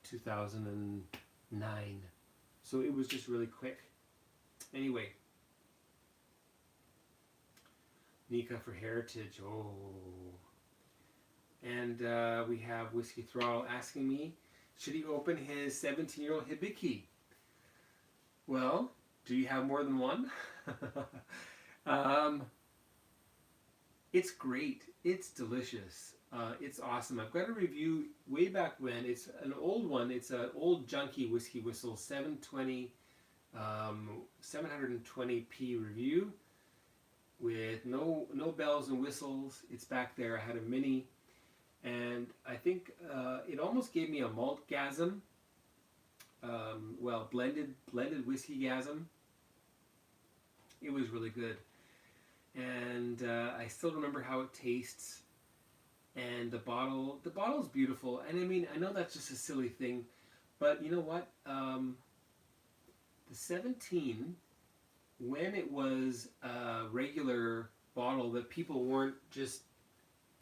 2009. So it was just really quick. Anyway, Nika for Heritage. Oh. And we have Whiskey Throttle asking me, should he open his 17-year-old Hibiki? Well, do you have more than one? It's great. It's delicious. It's awesome. I've got a review way back when. It's an old one. It's an old junky WhiskyWhistle 720p review with no bells and whistles. It's back there. I had a mini, and I think it almost gave me a malt-gasm. Well, blended whiskey-gasm. It was really good. And I still remember how it tastes. And the bottle's beautiful. And I mean, I know that's just a silly thing, but you know what? The 17, when it was a regular bottle that people weren't just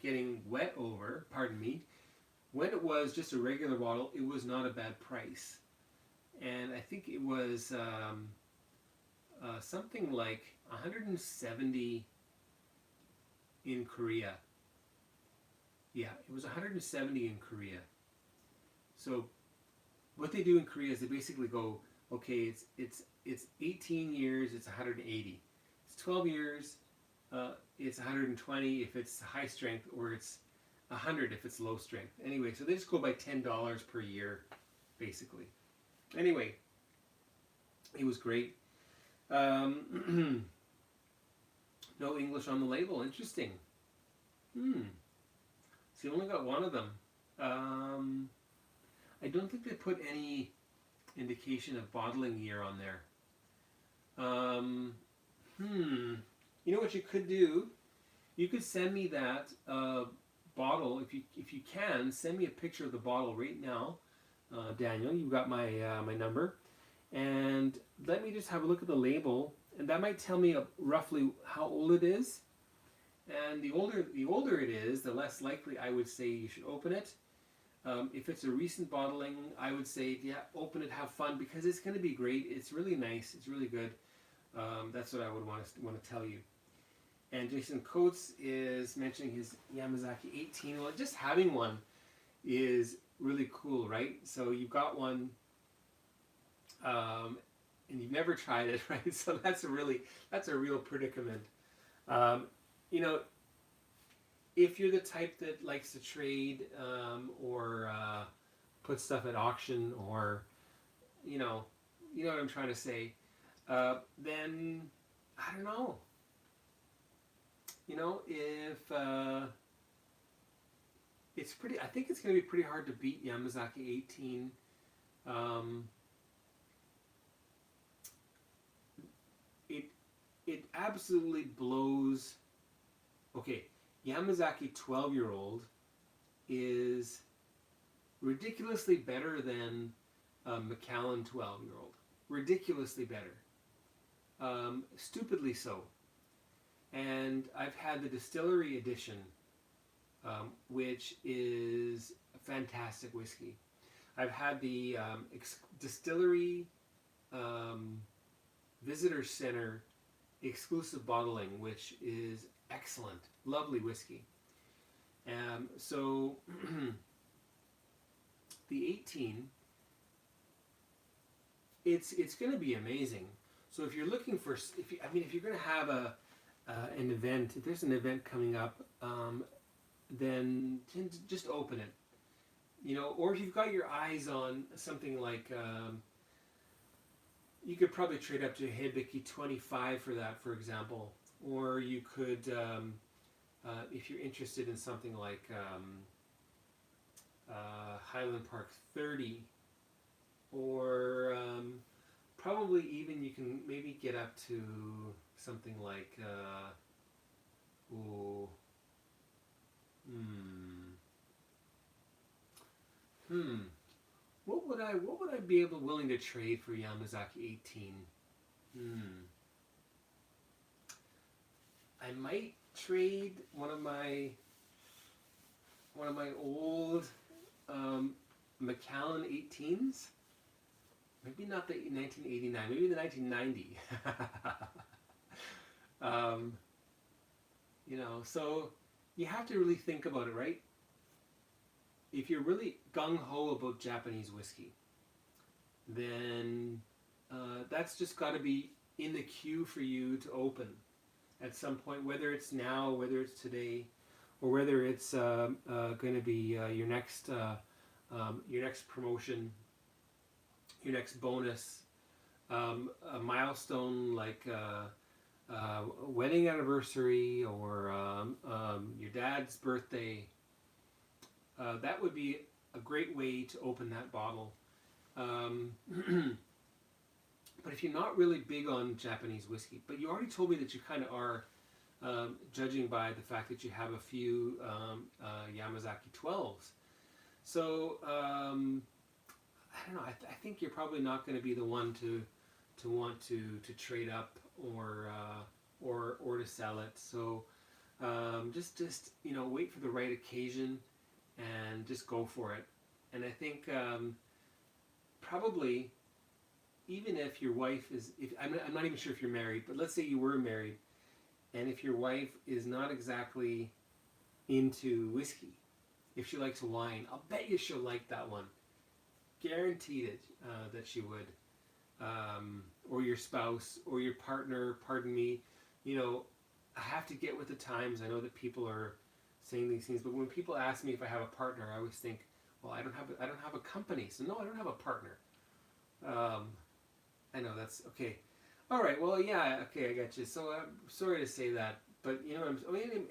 getting wet over, pardon me, when it was just a regular bottle, it was not a bad price. And I think it was something like 170 in Korea. Yeah, it was 170 in Korea. So what they do in Korea is they basically go, okay, it's 18 years, it's 180. It's 12 years, it's 120 if it's high strength, or it's 100 if it's low strength. Anyway, so they just go by $10 per year, basically. Anyway, it was great. No English on the label. Interesting. So you only got one of them. I don't think they put any indication of bottling year on there. You know what you could do? You could send me that bottle, if you can. Send me a picture of the bottle right now, Daniel. You got my my number, and let me just have a look at the label, and that might tell me roughly how old it is. And the older it is, the less likely I would say you should open it. If it's a recent bottling, I would say, yeah, open it, have fun, because it's going to be great. It's really nice. It's really good. That's what I would want to tell you. And Jason Coates is mentioning his Yamazaki 18. Well, just having one is really cool, right? So you've got one, and you've never tried it, right? So that's a real predicament. You know, if you're the type that likes to trade, or put stuff at auction, or you know what I'm trying to say, then I don't know. If it's pretty, I think it's going to be pretty hard to beat Yamazaki 18. It absolutely blows. Okay, Yamazaki 12-year-old is ridiculously better than Macallan 12-year-old. Ridiculously better. Stupidly so. And I've had the distillery edition, which is a fantastic whiskey. I've had the distillery visitor center exclusive bottling, which is excellent, lovely whiskey. So the 18, it's going to be amazing. So if you're looking for, if you're going to have an event, if there's an event coming up, then just open it. Or if you've got your eyes on something like, you could probably trade up to a Hibiki 25 for that, for example. Or you could, if you're interested in something like Highland Park 30, or probably even you can maybe get up to something like, what would I be willing to trade for Yamazaki 18? I might trade one of my old Macallan 18s. Maybe not the 1989, maybe the 1990. So you have to really think about it, right? If you're really gung-ho about Japanese whiskey, then that's just got to be in the queue for you to open at some point, whether it's now, whether it's today, or whether it's going to be your next promotion, your next bonus, a milestone like a wedding anniversary, or your dad's birthday. That would be a great way to open that bottle. But if you're not really big on Japanese whiskey, but you already told me that you kind of are, judging by the fact that you have a few Yamazaki 12s. So I don't know. I think you're probably not going to be the one to want to trade up or to sell it. So just wait for the right occasion and just go for it. And I think probably, even if your wife is, I'm not even sure if you're married, but let's say you were married, and if your wife is not exactly into whiskey, if she likes wine, I'll bet you she'll like that one. Guaranteed it that she would. Or your spouse, or your partner, pardon me. I have to get with the times. I know that people are saying these things, but when people ask me if I have a partner, I always think, well, I don't have a company, so no, I don't have a partner. I know that's okay. All right, well, yeah, okay, I got you. So I'm sorry to say that, but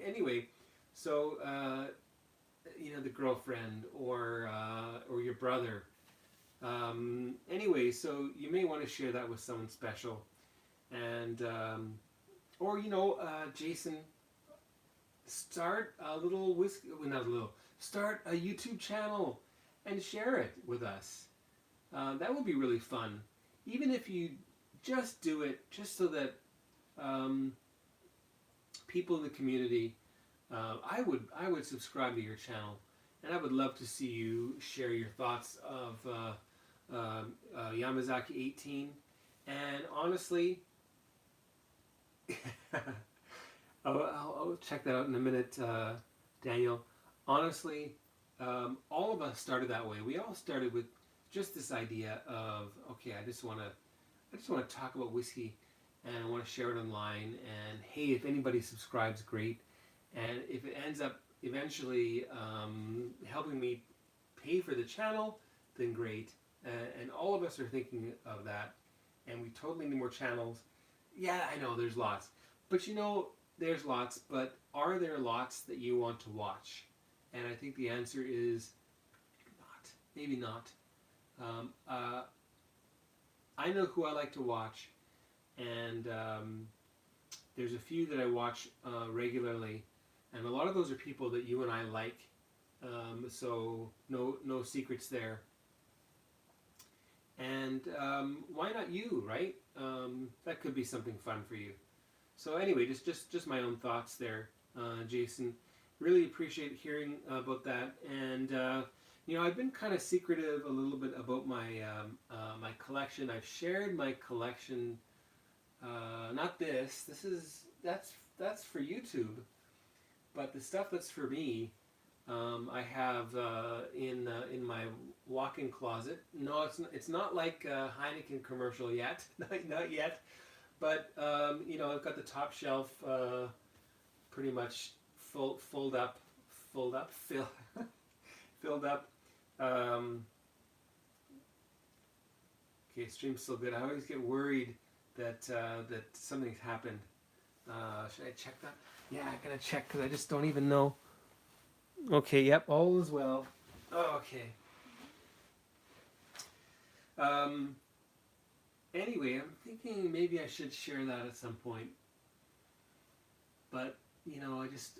anyway, so the girlfriend or your brother. Anyway, so you may want to share that with someone special, and or Jason, start a little whiskey. Well, not a little. Start a YouTube channel and share it with us. That would be really fun. Even if you just do it, just so that people in the community, I would subscribe to your channel, and I would love to see you share your thoughts of Yamazaki 18. And honestly, I'll check that out in a minute, Daniel. Honestly, all of us started that way. We all started with just this idea of, okay, I just want to talk about whiskey, and I want to share it online. And hey, if anybody subscribes, great. And if it ends up eventually helping me pay for the channel, then great. And all of us are thinking of that, and we totally need more channels. Yeah, I know there's lots, but there's lots, but are there lots that you want to watch? And I think the answer is not. Maybe not. I know who I like to watch, and there's a few that I watch regularly, and a lot of those are people that you and I like. So no secrets there. And why not you, right? That could be something fun for you. So anyway, just my own thoughts there, Jason. Really appreciate hearing about that. And I've been kind of secretive a little bit about my my collection. I've shared my collection. Not this. That's for YouTube. But the stuff that's for me, I have in my walk-in closet. No, it's not like a Heineken commercial yet, not yet. But I've got the top shelf pretty much filled up. Okay, stream's still good. I always get worried that something's happened. Should I check that? Yeah, I'm gonna check because I just don't even know. Okay, yep, all is well. Oh, okay. Anyway, I'm thinking maybe I should share that at some point. But, I just,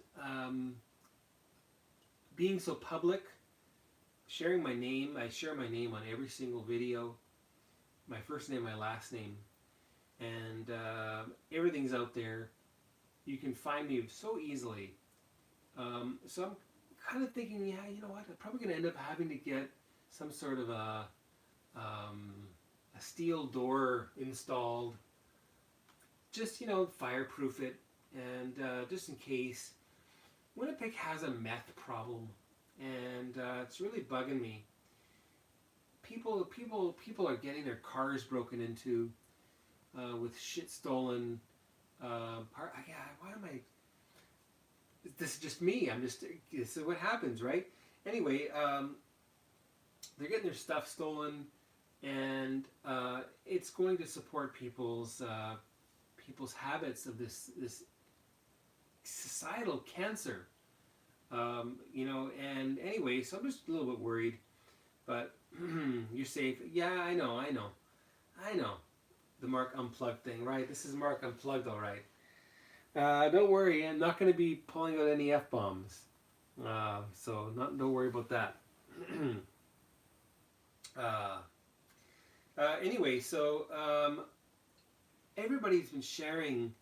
being so public, sharing my name, I share my name on every single video, my first name, my last name, and everything's out there. You can find me so easily. So I'm kind of thinking, yeah, you know what, I'm probably going to end up having to get some sort of a steel door installed, just fireproof it, and just in case. Winnipeg has a meth problem, and it's really bugging me. People are getting their cars broken into, with shit stolen. Why am I? This is just me. This is what happens, right? Anyway, they're getting their stuff stolen, and it's going to support people's habits of this societal cancer. And anyway, so I'm just a little bit worried, but you're safe. Yeah, I know. The Mark Unplugged thing, right? This is Mark Unplugged, all right. Don't worry, I'm not going to be pulling out any F-bombs. So don't worry about that. Anyway, so everybody's been sharing,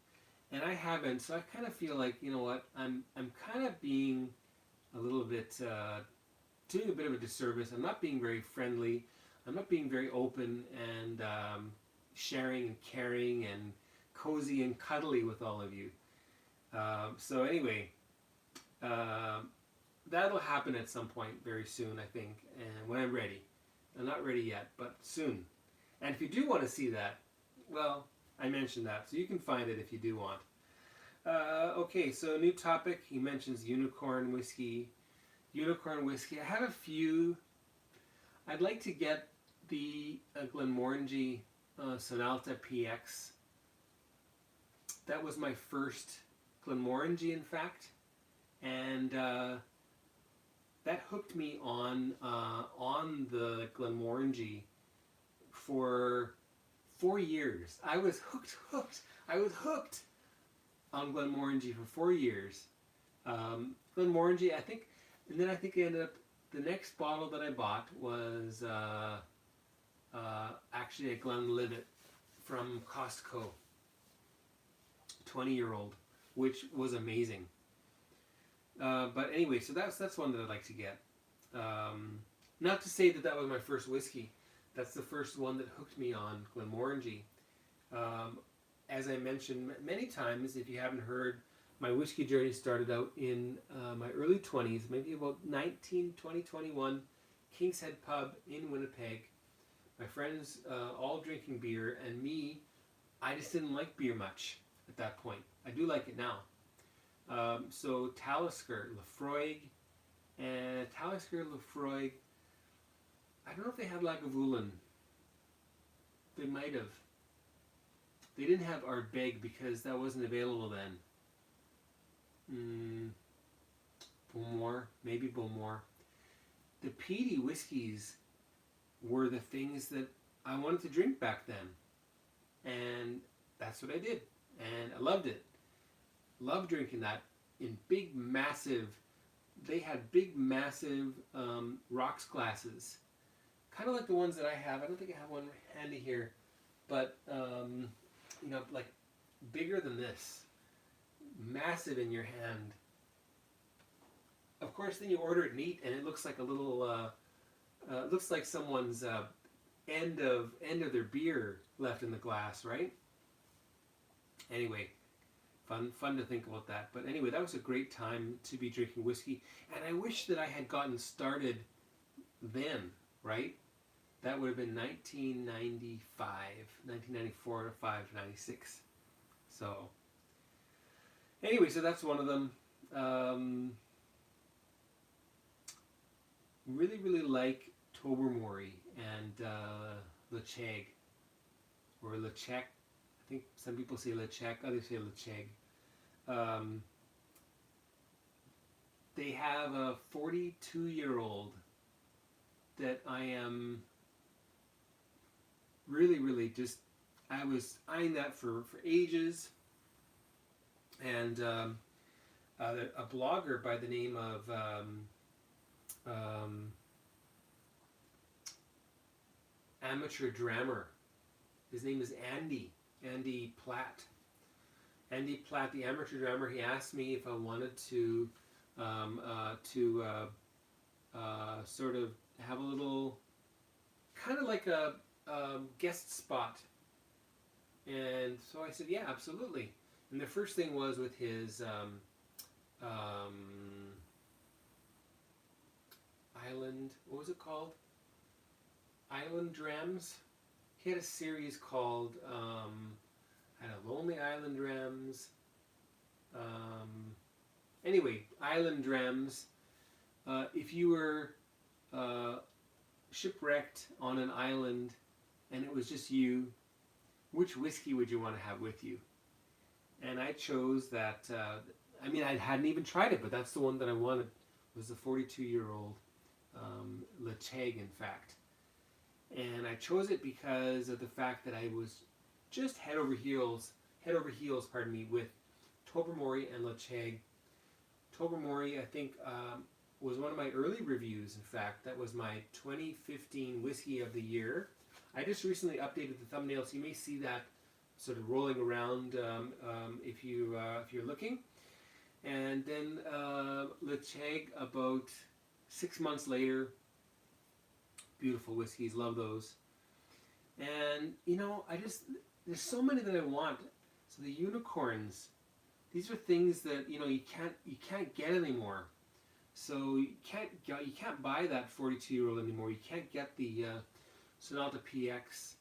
and I haven't. So I kind of feel like, you know what, I'm kind of being a little bit doing a bit of a disservice. I'm not being very friendly. I'm not being very open and sharing and caring and cozy and cuddly with all of you. So anyway, that'll happen at some point very soon, I think, and when I'm ready. I'm not ready yet, but soon. And if you do want to see that, well, I mentioned that, so you can find it if you do want. Okay, so new topic. He mentions unicorn whiskey. Unicorn whiskey. I have a few. I'd like to get the Glenmorangie Sonalta PX. That was my first Glenmorangie, in fact, and that hooked me on the Glenmorangie for 4 years. I was hooked. I was hooked on Glenmorangie for 4 years. Glenmorangie, I think, and then I think I ended up. The next bottle that I bought was actually a Glenlivet from Costco, 20-year-old, which was amazing. But anyway, so that's one that I'd like to get. Not to say that was my first whiskey. That's the first one that hooked me on Glenmorangie. As I mentioned many times, if you haven't heard My whiskey journey started out in my early 20s, maybe about 19, 20, 21, King's Head Pub in Winnipeg. My friends all drinking beer, and me, I just didn't like beer much at that point. I do like it now. So Talisker, Lafroig, and Talisker, Lafroig, I don't know if they had Lagavulin. They might have. They didn't have Ardbeg because that wasn't available then. Beaumont, maybe Beaumont. The peaty whiskeys were the things that I wanted to drink back then. And that's what I did. And I loved it. Loved drinking that in big, massive, they had big, massive rocks glasses. Kind of like the ones that I have. I don't think I have one handy here. But, you know, like bigger than this. Massive in your hand. Of course, then you order it neat, and it looks like a little, looks like someone's end of their beer left in the glass, right? Anyway, fun to think about that. But anyway, that was a great time to be drinking whiskey, and I wish that I had gotten started then, right? That would have been 1995, 1994, 5, 96. So, anyway, so that's one of them. Really, really like Tobermory and Lecheg, or Lechek. I think some people say Lechek, others say Lecheg. They have a 42-year-old that I am really, really just, I was eyeing that for ages. And a blogger by the name of Amateur Drammer. His name is Andy Platt. Andy Platt, the Amateur Drammer, he asked me if I wanted to sort of have a little, kind of like a guest spot. And so I said, yeah, absolutely. And the first thing was with his Island, what was it called? Island Drams. He had a series called I don't know, Lonely Island Drams. Anyway, Island Drams. If you were shipwrecked on an island and it was just you, which whiskey would you want to have with you? And I chose that, I mean, I hadn't even tried it, but that's the one that I wanted, was the 42-year-old Lecheg, in fact. And I chose it because of the fact that I was just head over heels, pardon me, with Tobermory and Lecheg. Tobermory, I think, was one of my early reviews, in fact. That was my 2015 Whiskey of the Year. I just recently updated the thumbnail, so you may see that sort of rolling around if you're looking. And then Lecheg about 6 months later. Beautiful whiskeys, love those. And you know, there's so many that I want. So the unicorns, these are things that you know you can't get anymore. So you can't buy that 42-year-old anymore. You can't get the Sonata PX.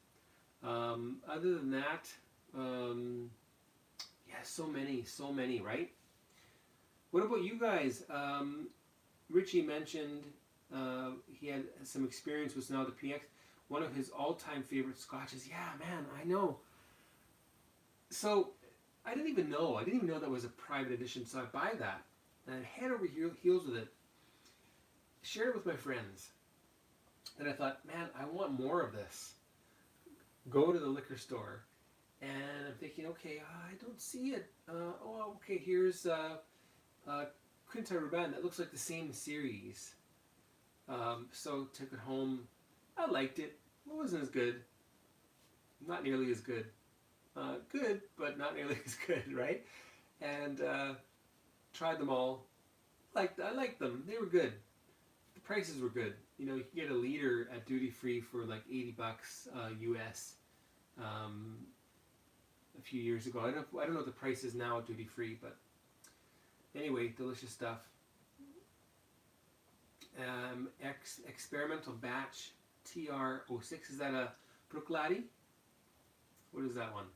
Other than that, yeah, so many, right? What about you guys? Richie mentioned he had some experience with Sonata PX. One of his all-time favorite scotches. Yeah, man, I know. So I didn't even know that was a private edition. So I buy that and I head over heels with it. Share it with my friends. And I thought, man, I want more of this. Go to the liquor store, and I'm thinking, okay, I don't see it. Okay, here's Quinta Ruban. That looks like the same series. So took it home. I liked it. It wasn't as good. Not nearly as good. Good, but not nearly as good, right? And tried them all. I liked them. They were good. The prices were good. You know, you can get a liter at duty free for like $80 US. A few years ago. I don't know what the price is now at duty free, but Anyway, delicious stuff. Experimental batch TR06. Is that a Bruichladdich? What is that one?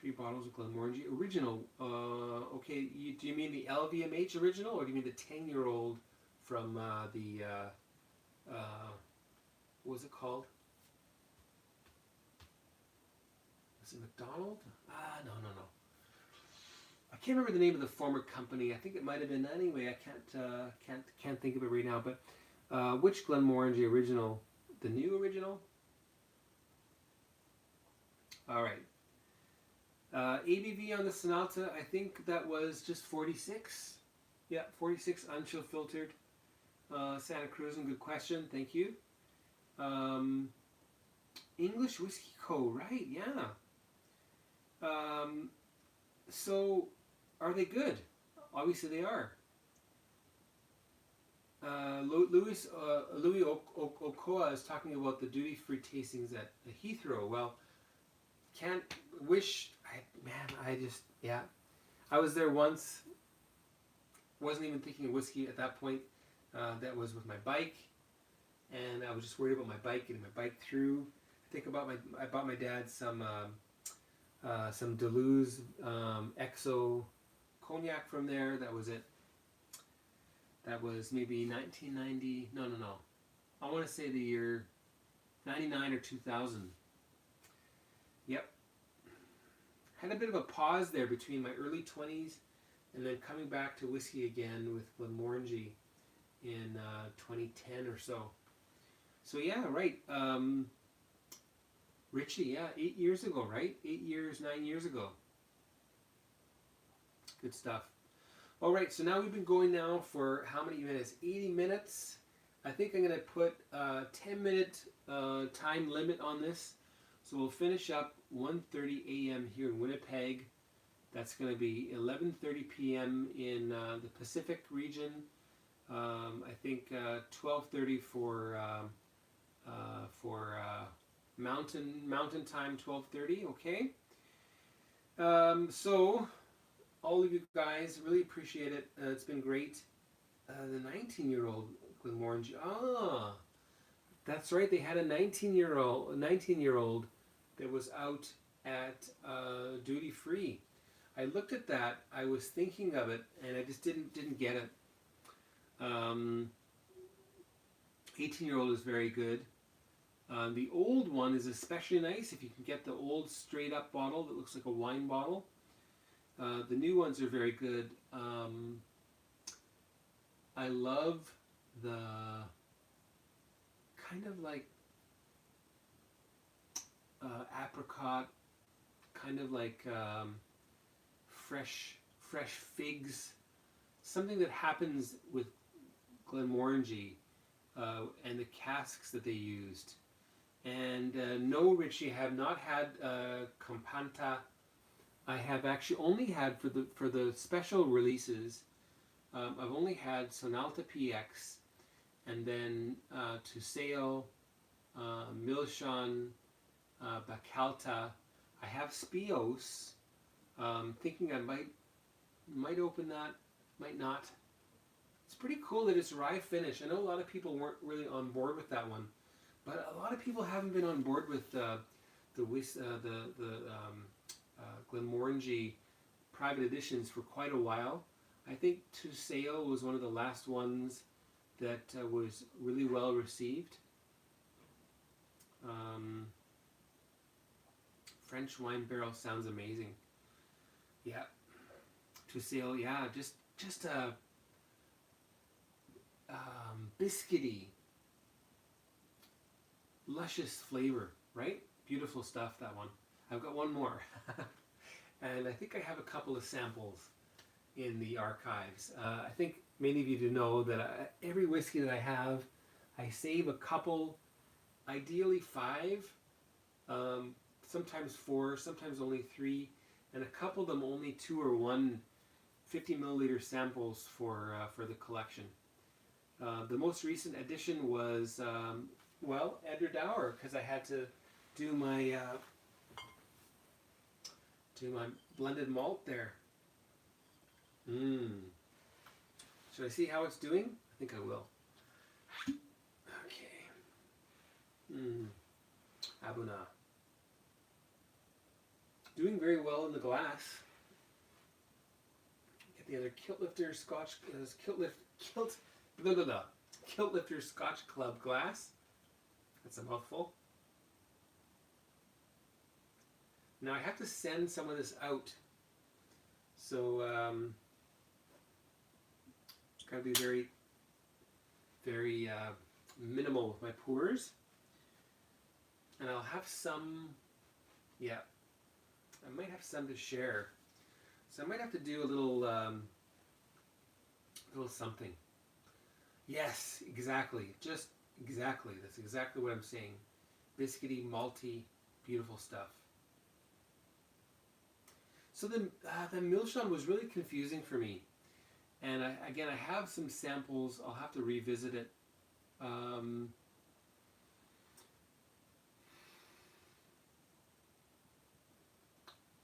3 bottles of Glenmorangie original. Okay, do you mean the LVMH original, or do you mean the 10-year-old from what was it called? Was it McDonald? No. I can't remember the name of the former company. I think it might have been, anyway. I can't think of it right now. But which Glenmorangie original? The new original? All right. ABV on the Sonata, I think that was just 46. Yeah, 46 unchill filtered. Santa Cruz, good question. Thank you. English Whiskey Co. Right? Yeah. So, are they good? Obviously, they are. Louis Okoa is talking about the duty-free tastings at Heathrow. Well, can't wish. I was there once. Wasn't even thinking of whiskey at that point. That was with my bike, and I was just worried about my bike, getting my bike through. I bought my dad some Dillons XO cognac from there. That was it. That was maybe 1990. No. I want to say the year 99 or 2000. Yep. Had a bit of a pause there between my early 20s and then coming back to whiskey again with Glenmorangie in 2010 or so. So yeah, right. Richie, yeah, 8 years ago, right? 9 years ago. Good stuff. All right, so now we've been going now for how many minutes? 80 minutes. I think I'm going to put a 10-minute time limit on this. So we'll finish up 1:30 a.m. here in Winnipeg. That's going to be 11:30 p.m. in the Pacific region. I think 12:30 for Mountain time, 12:30. Okay. So all of you guys, really appreciate it. It's been great. The 19-year-old Glenmorangie. That's right. They had a 19-year-old that was out at duty free. I looked at that. I was thinking of it, and I just didn't get it. 18-year-old is very good. The old one is especially nice if you can get the old straight up bottle that looks like a wine bottle. The new ones are very good. I love the kind of like apricot, kind of like fresh figs. Something that happens with Glenmorangie and the casks that they used. And no, Richie, I have not had Campanta. I have actually only had for the special releases. I've only had Sonalta PX, and then Tusail, Milchon, Bacalta. I have Spios. Thinking I might open that, might not. It's pretty cool that it's rye finish. I know a lot of people weren't really on board with that one, but a lot of people haven't been on board with the Glenmorangie private editions for quite a while. I think Tusail was one of the last ones that was really well received. French wine barrel sounds amazing. Yeah, Tusail. Yeah, just a biscuity, luscious flavor. Right? Beautiful stuff. That one. I've got one more, and I think I have a couple of samples in the archives. I think many of you do know that every whiskey that I have, I save a couple, ideally 5, sometimes 4, sometimes only 3, and a couple of them only 2 or 1 50 milliliter samples for the collection. The most recent addition was, Edradour, because I had to do my blended malt there. Mmm. Should I see how it's doing? I think I will. Okay. Mmm. Abunadh. Doing very well in the glass. Get the other Kilt Lifter Scotch Kilt Lifter Scotch Club glass. That's a mouthful. Now I have to send some of this out, so gotta be very, very minimal with my pours. And I'll have some, yeah, I might have some to share. So I might have to do a little, little something. Yes, exactly, just exactly. That's exactly what I'm saying. Biscuity, malty, beautiful stuff. So the Milchon was really confusing for me. And again, I have some samples. I'll have to revisit it.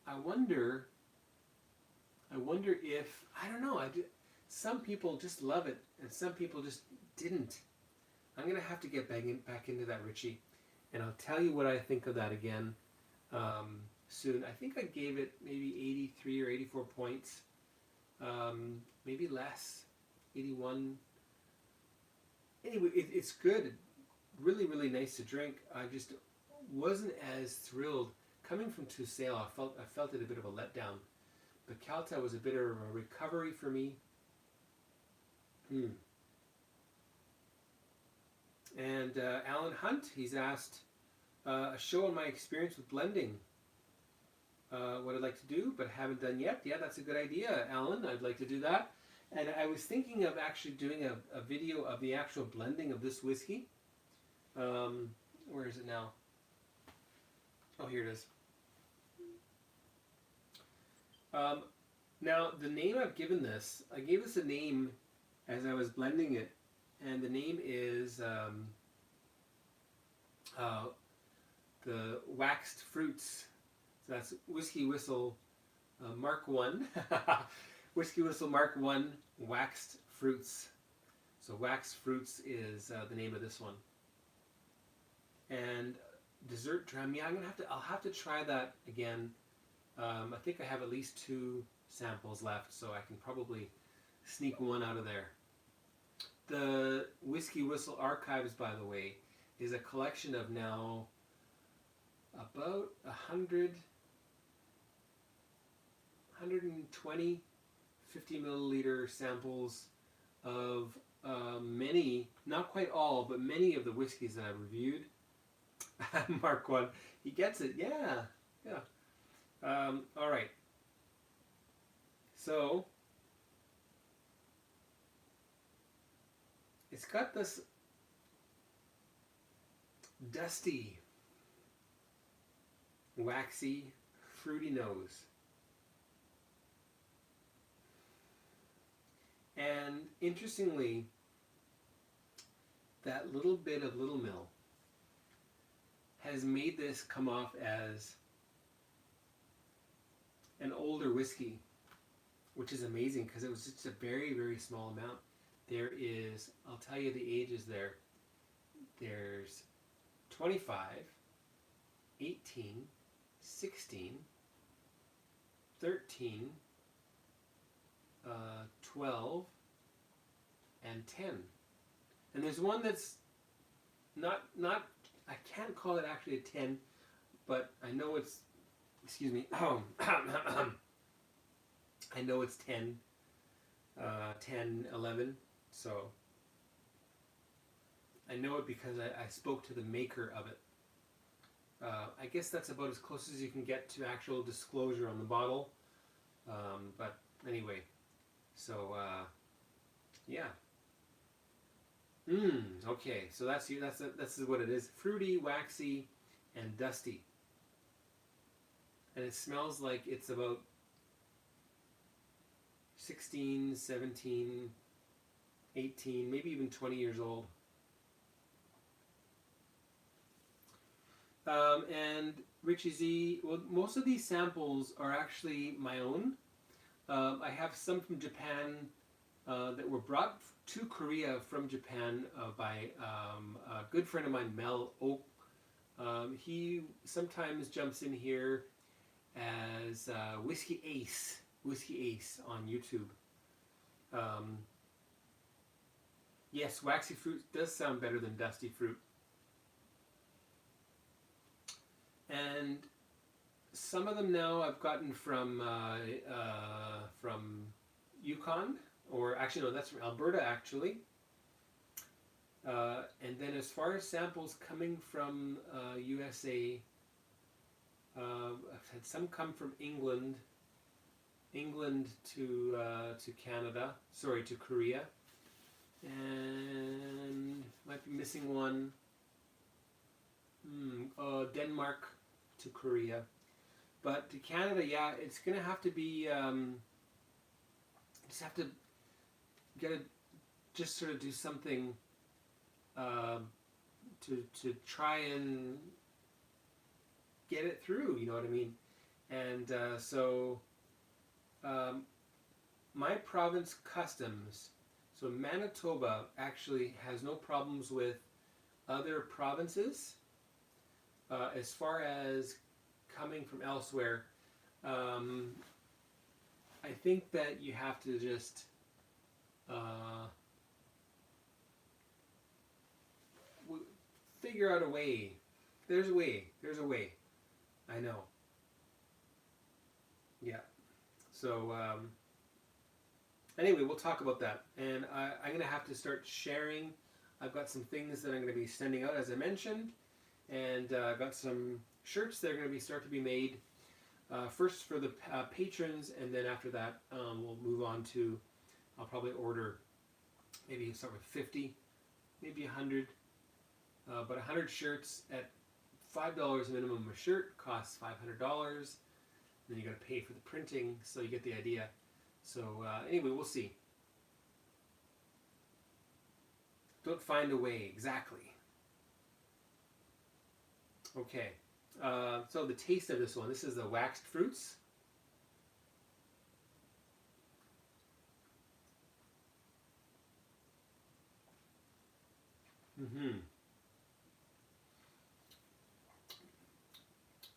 I wonder if, I don't know, some people just love it and some people just didn't. I'm going to have to get back into that, Richie. And I'll tell you what I think of that again soon. I think I gave it maybe 83 or 84 points. Maybe less, 81. Anyway, it's good. Really, really nice to drink. I just wasn't as thrilled. Coming from Tusail, I felt it a bit of a letdown. But Calta was a bit of a recovery for me. And Alan Hunt, he's asked a show on my experience with blending. What I'd like to do, but haven't done yet. Yeah, that's a good idea, Alan. I'd like to do that. And I was thinking of actually doing a video of the actual blending of this whiskey. Where is it now? Oh, here it is. Now, the name I've given this, I gave this a name as I was blending it, and the name is the Waxed Fruits. So that's WhiskyWhistle Mark 1. WhiskyWhistle Mark 1 Waxed Fruits. So Waxed Fruits is the name of this one. And dessert dram, yeah, I'll have to try that again. I think I have at least 2 samples left, so I can probably sneak one out of there. The WhiskyWhistle Archives, by the way, is a collection of now about 120 50 milliliter samples of many, not quite all, but many of the whiskeys that I've reviewed. Mark 1, he gets it, yeah. All right. So it's got this dusty, waxy, fruity nose. And interestingly, that little bit of Little Mill has made this come off as an older whiskey, which is amazing because it was just a very, very small amount. There is, I'll tell you the ages there. There's 25, 18, 16, 13, 12, and 10. And there's one that's not, I can't call it actually a 10, but I know it's, excuse me, I know it's 10, 10, 11, so I know it because I spoke to the maker of it. I guess that's about as close as you can get to actual disclosure on the bottle, but anyway, so yeah. Okay, so that's what it is. Fruity, waxy, and dusty. And it smells like it's about 16, 17, 18, maybe even 20 years old. And Richie Z, well, most of these samples are actually my own. I have some from Japan that were brought to Korea from Japan by a good friend of mine, Mel Oak. He sometimes jumps in here as Whiskey Ace on YouTube. Yes, waxy fruit does sound better than dusty fruit. And some of them now I've gotten from Yukon, or actually no, that's from Alberta actually. And then as far as samples coming from USA, I've had some come from England to Canada, sorry, to Korea, and might be missing one. Denmark to Korea, but to Canada, yeah, it's gonna have to be. Just have to just sort of do something to try and get it through. You know what I mean? And so my province customs. So Manitoba actually has no problems with other provinces as far as coming from elsewhere. I think that you have to just figure out a way. There's a way. There's a way. I know. Yeah. So anyway, we'll talk about that. And I'm going to have to start sharing. I've got some things that I'm going to be sending out, as I mentioned. And I've got some shirts that are going to start to be made. First for the patrons, and then after that we'll move on to, I'll probably order, maybe start with 50, maybe 100, but 100 shirts at $5 minimum a shirt costs $500. Then you got to pay for the printing, so you get the idea. So anyway, we'll see. Don't find a way, exactly. Okay. So the taste of this one, this is the waxed fruits.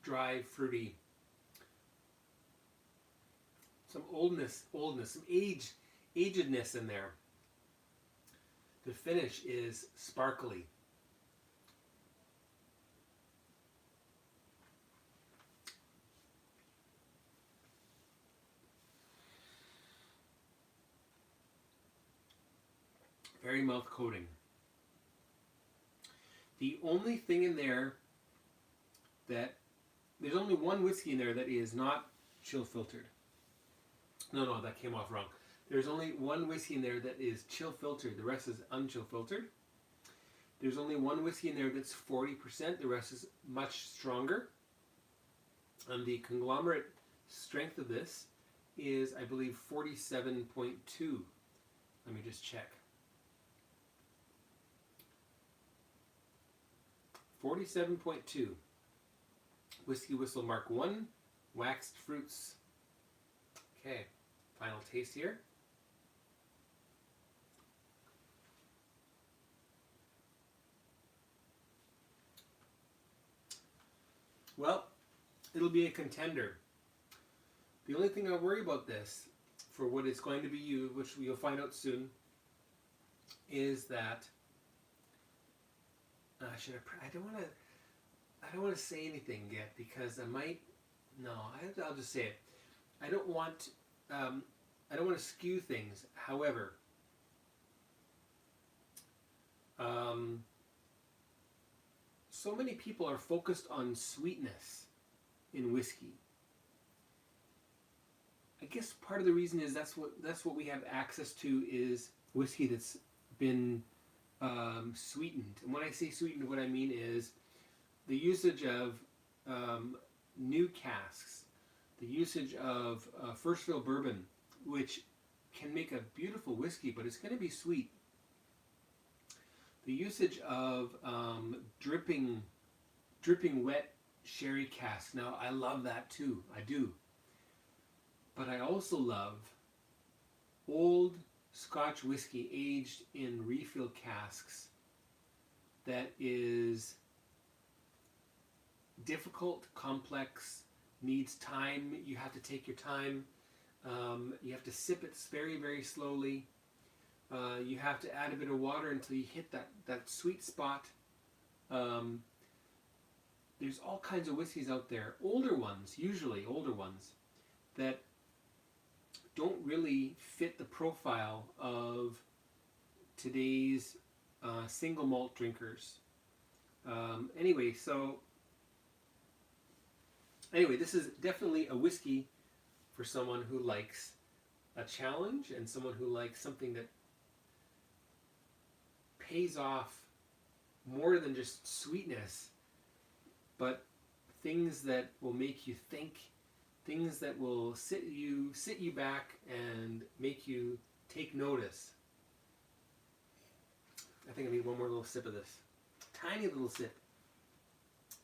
Dry, fruity. Some oldness, some agedness in there. The finish is sparkly. Very mouth coating. The only thing in there that, there's only one whiskey in there that is not chill filtered. No, that came off wrong. There's only one whiskey in there that is chill filtered. The rest is unchill filtered. There's only one whiskey in there that's 40%. The rest is much stronger. And the conglomerate strength of this is, I believe, 47.2. Let me just check. 47.2. WhiskyWhistle Mark 1, waxed fruits. Okay, final taste here. Well, it'll be a contender. The only thing I worry about this, for what it's going to be used, which you'll find out soon, is that I don't want to say anything yet, because I might. No, I'll just say it. I don't want to skew things. However, so many people are focused on sweetness in whiskey. I guess part of the reason is that's what we have access to, is whiskey that's been sweetened. And when I say sweetened, what I mean is the usage of new casks, the usage of first fill bourbon, which can make a beautiful whiskey, but it's going to be sweet. The usage of dripping wet sherry casks. Now, I love that too. I do. But I also love old Scotch whiskey aged in refill casks that is difficult, complex, needs time. You have to take your time. You have to sip it very, very slowly. You have to add a bit of water until you hit that sweet spot. There's all kinds of whiskeys out there, older ones, usually older ones, that don't really fit the profile of today's single malt drinkers. Anyway, this is definitely a whiskey for someone who likes a challenge and someone who likes something that pays off more than just sweetness, but things that will make you think, things that will sit you back and make you take notice. I think I need one more little sip of this. Tiny little sip.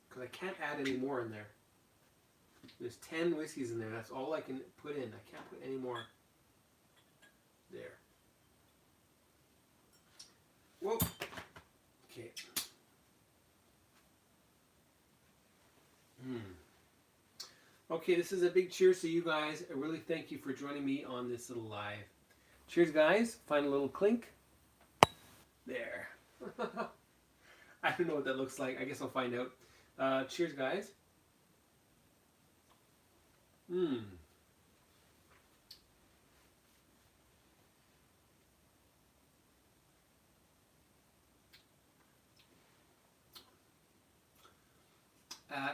Because I can't add any more in there. There's 10 whiskeys in there. That's all I can put in. I can't put any more. There. Whoa. Okay. Okay, this is a big cheers to you guys. I really thank you for joining me on this little live. Cheers, guys. Find a little clink. There. I don't know what that looks like. I guess I'll find out. Cheers, guys.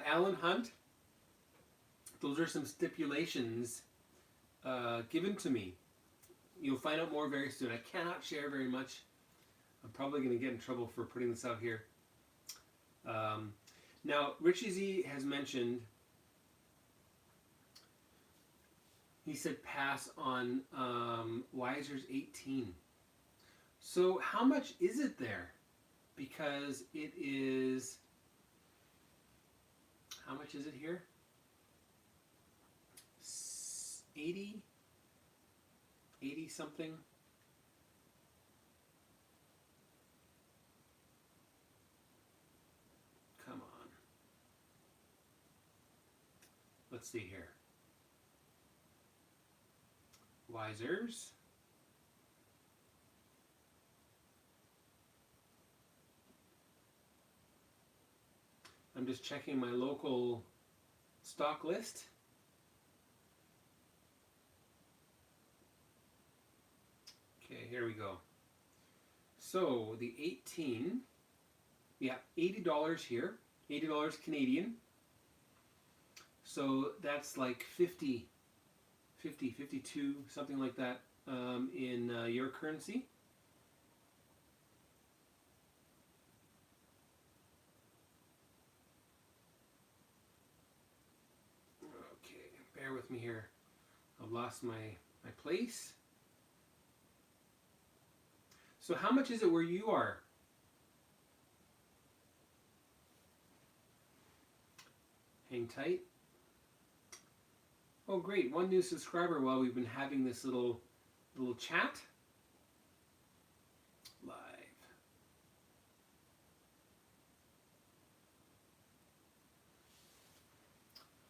Alan Hunt, those are some stipulations given to me. You'll find out more very soon. I cannot share very much. I'm probably going to get in trouble for putting this out here. Now, Richie Z has mentioned, he said pass on Weiser's 18. So how much is it there? Because it is... How much is it here? 80 something. Come on. Let's see here. Weisers. I'm just checking my local stock list. Okay, here we go. So the 18, yeah, $80 here, $80 Canadian. So that's like 50, 52, something like that in your currency. Bear with me here. I've lost my place. So how much is it where you are? Hang tight. Oh great, one new subscriber while we've been having this little chat. Live.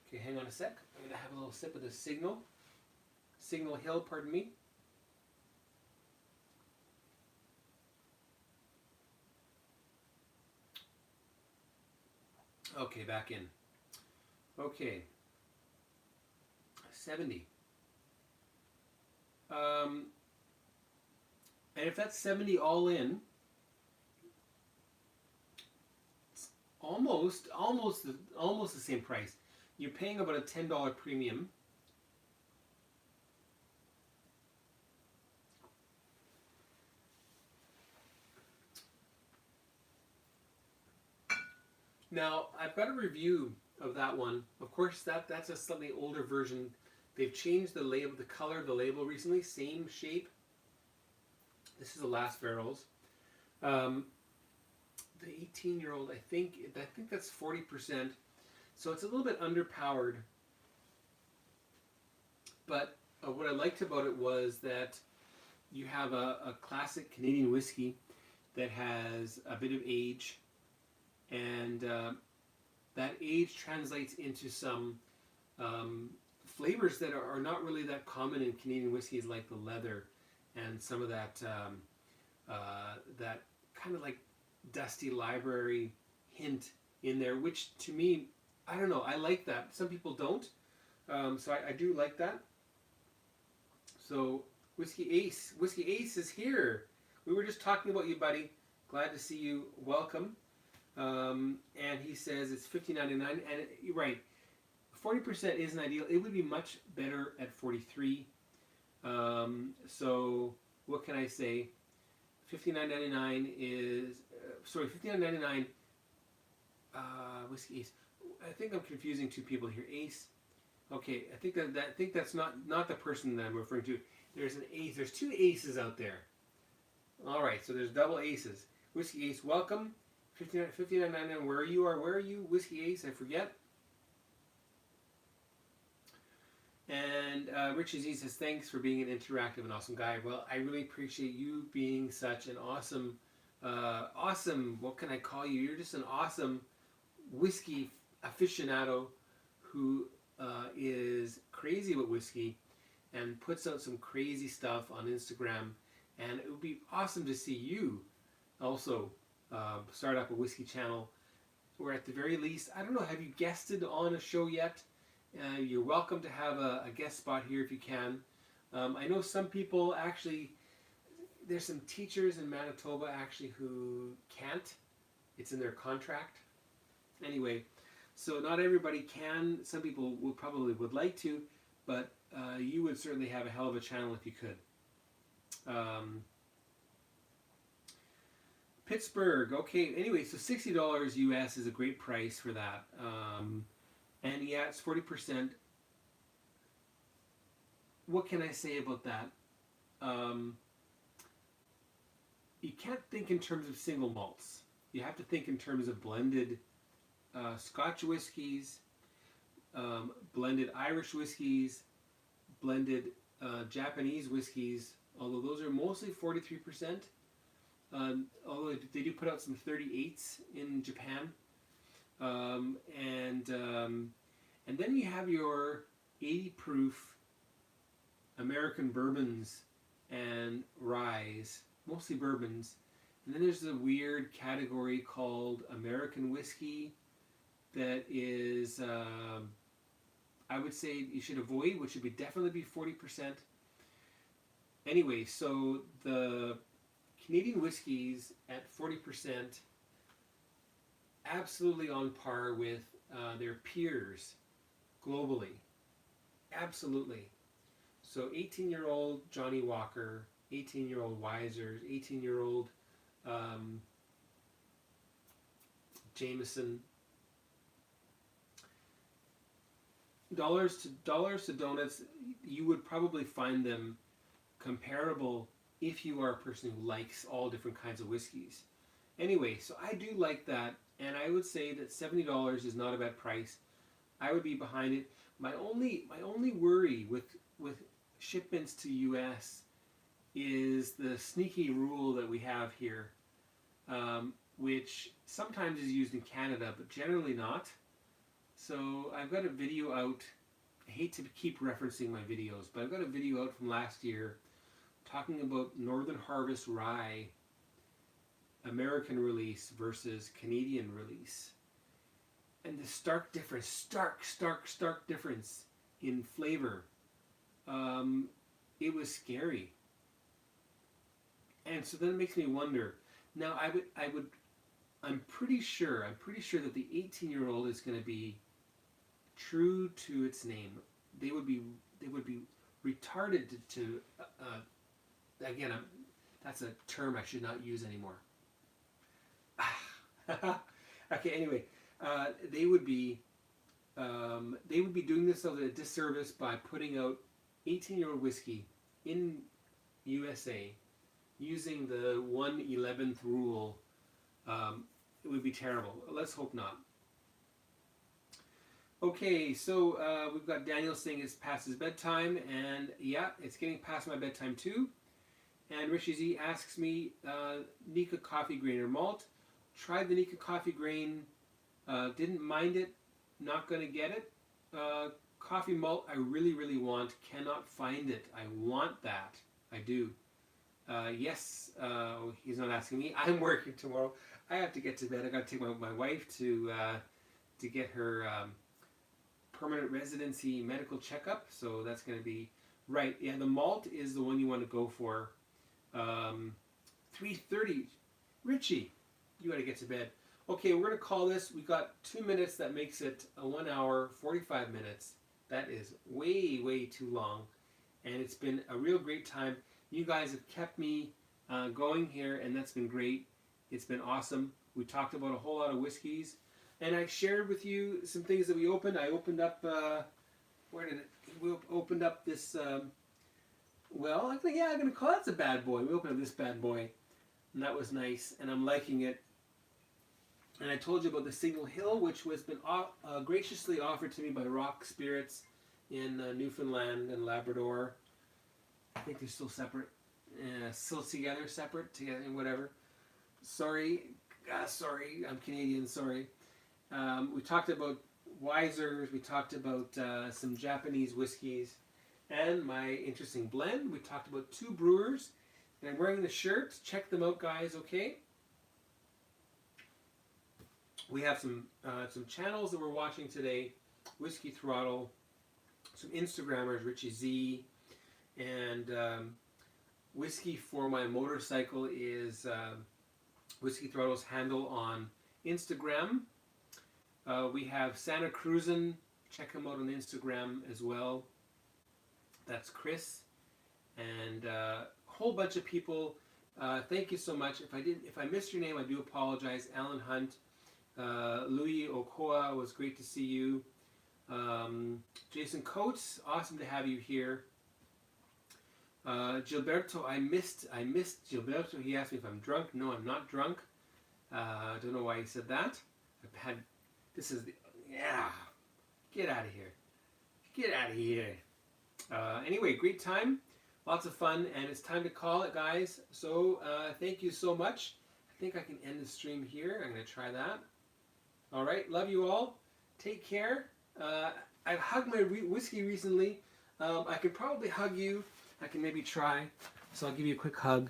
Okay, hang on a sec. I'm going to have a little sip of the Signal Hill, pardon me. Okay, back in. Okay. 70. And if that's 70 all in, it's almost the same price. You're paying about a $10 premium. Now, I've got a review of that one. Of course, that's a slightly older version. They've changed the label, the color of the label recently. Same shape. This is the last barrels. The 18-year-old, I think that's 40%. So it's a little bit underpowered. But what I liked about it was that you have a classic Canadian whiskey that has a bit of age, and that age translates into some flavors that are not really that common in Canadian whiskeys, like the leather and some of that that kind of like dusty library hint in there, which to me, I don't know, I like that. Some people don't, so I do like that. So Whiskey Ace is here. We were just talking about you, buddy. Glad to see you. Welcome. And he says it's $15.99, and you're right. 40% isn't ideal. It would be much better at 43. So what can I say? $59.99 is $59.99. Whiskey Ace. I think I'm confusing two people here. Ace. Okay, I think that's not the person that I'm referring to. There's an ace. There's two aces out there. All right, so there's double aces. Whiskey Ace, welcome. $59.99. Where are you? Whiskey Ace, I forget. And Richie Z says, thanks for being an interactive and awesome guy. Well, I really appreciate you being such an awesome, what can I call you? You're just an awesome whiskey aficionado who is crazy about whiskey and puts out some crazy stuff on Instagram. And it would be awesome to see you also start up a whiskey channel, or at the very least, I don't know, have you guested on a show yet? You're welcome to have a guest spot here if you can. I know some people actually, there's some teachers in Manitoba actually who can't. It's in their contract. Anyway, so not everybody can. Some people would like to, but you would certainly have a hell of a channel if you could. Pittsburgh, okay. Anyway, so $60 US is a great price for that. And yeah, it's 40%. What can I say about that? You can't think in terms of single malts. You have to think in terms of blended Scotch whiskies, blended Irish whiskies, blended Japanese whiskies, although those are mostly 43%. Although they do put out some 38s in Japan. And then you have your 80 proof American bourbons and ryes, mostly bourbons. And then there's the weird category called American whiskey that is, I would say you should avoid, which would definitely be 40%. Anyway, so the Canadian whiskeys at 40%, absolutely on par with their peers globally. Absolutely. So 18-year-old Johnny Walker, 18-year-old Wisers, 18-year-old Jameson. Dollars to donuts, you would probably find them comparable if you are a person who likes all different kinds of whiskeys. Anyway, so I do like that, and I would say that $70 is not a bad price. I would be behind it. My only worry with shipments to US is the sneaky rule that we have here, which sometimes is used in Canada, but generally not. So I've got a video out. I hate to keep referencing my videos, but I've got a video out from last year talking about Northern Harvest Rye American release versus Canadian release. And the stark difference, stark difference in flavor. It was scary. And so then it makes me wonder. Now I'm pretty sure that the 18-year-old is going to be true to its name. They would be retarded to again, that's a term I should not use anymore. Okay, anyway, they would be doing this as a disservice by putting out 18-year-old whiskey in USA using the 1/11th rule. It would be terrible. Let's hope not. Okay, so we've got Daniel saying it's past his bedtime, and yeah, it's getting past my bedtime too. And Richie Z asks me, Nika coffee grain or malt. Tried the Nika coffee grain, didn't mind it, not going to get it. Coffee malt, I really, really want, cannot find it. I want that. I do. Yes, he's not asking me. I'm working tomorrow. I have to get to bed. I got to take my wife to get her permanent residency medical checkup. So that's going to be right. Yeah, the malt is the one you want to go for. 3:30. Richie, you got to get to bed. Okay, we're going to call this. We got 2 minutes. That makes it a 1 hour, 45 minutes. That is way, way too long. And it's been a real great time. You guys have kept me going here, and that's been great. It's been awesome. We talked about a whole lot of whiskeys. And I shared with you some things that we opened. I opened up, where did it? We opened up this, well, I'm going to call it a bad boy. We opened up this bad boy, and that was nice, and I'm liking it. And I told you about the Signal Hill, which was been graciously offered to me by Rock Spirits in Newfoundland and Labrador. I think they're still separate, still together, separate, together, whatever. Sorry, I'm Canadian, sorry. We talked about Wisers, we talked about some Japanese whiskeys, and my interesting blend. We talked about 2 brewers, and I'm wearing the shirt. Check them out, guys, okay? We have some channels that we're watching today. Whiskey Throttle, some Instagrammers, Richie Z, and Whiskey for My Motorcycle is Whiskey Throttle's handle on Instagram. We have Santa Cruzin. Check him out on Instagram as well. That's Chris, and a whole bunch of people. Thank you so much. If I missed your name, I do apologize. Alan Hunt, Louis Okoa, was great to see you. Jason Coates, awesome to have you here. Gilberto, I missed Gilberto. He asked me if I'm drunk. No, I'm not drunk. I don't know why he said that. Get out of here. Get out of here. Anyway, great time. Lots of fun, and it's time to call it, guys. So, thank you so much. I think I can end the stream here. I'm going to try that. All right, love you all. Take care. I've hugged my whiskey recently. I could probably hug you. I can maybe try. So I'll give you a quick hug.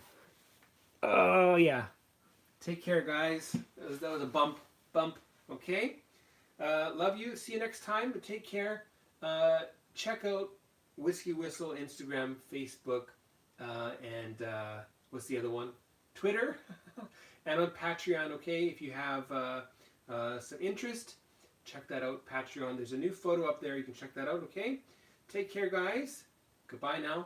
Oh, yeah. Take care, guys. That was a bump. Okay? Love you. See you next time. But take care. Check out WhiskyWhistle, Instagram, Facebook, and what's the other one? Twitter. And on Patreon, okay? If you have some interest, check that out, Patreon. There's a new photo up there. You can check that out, okay? Take care, guys. Goodbye now.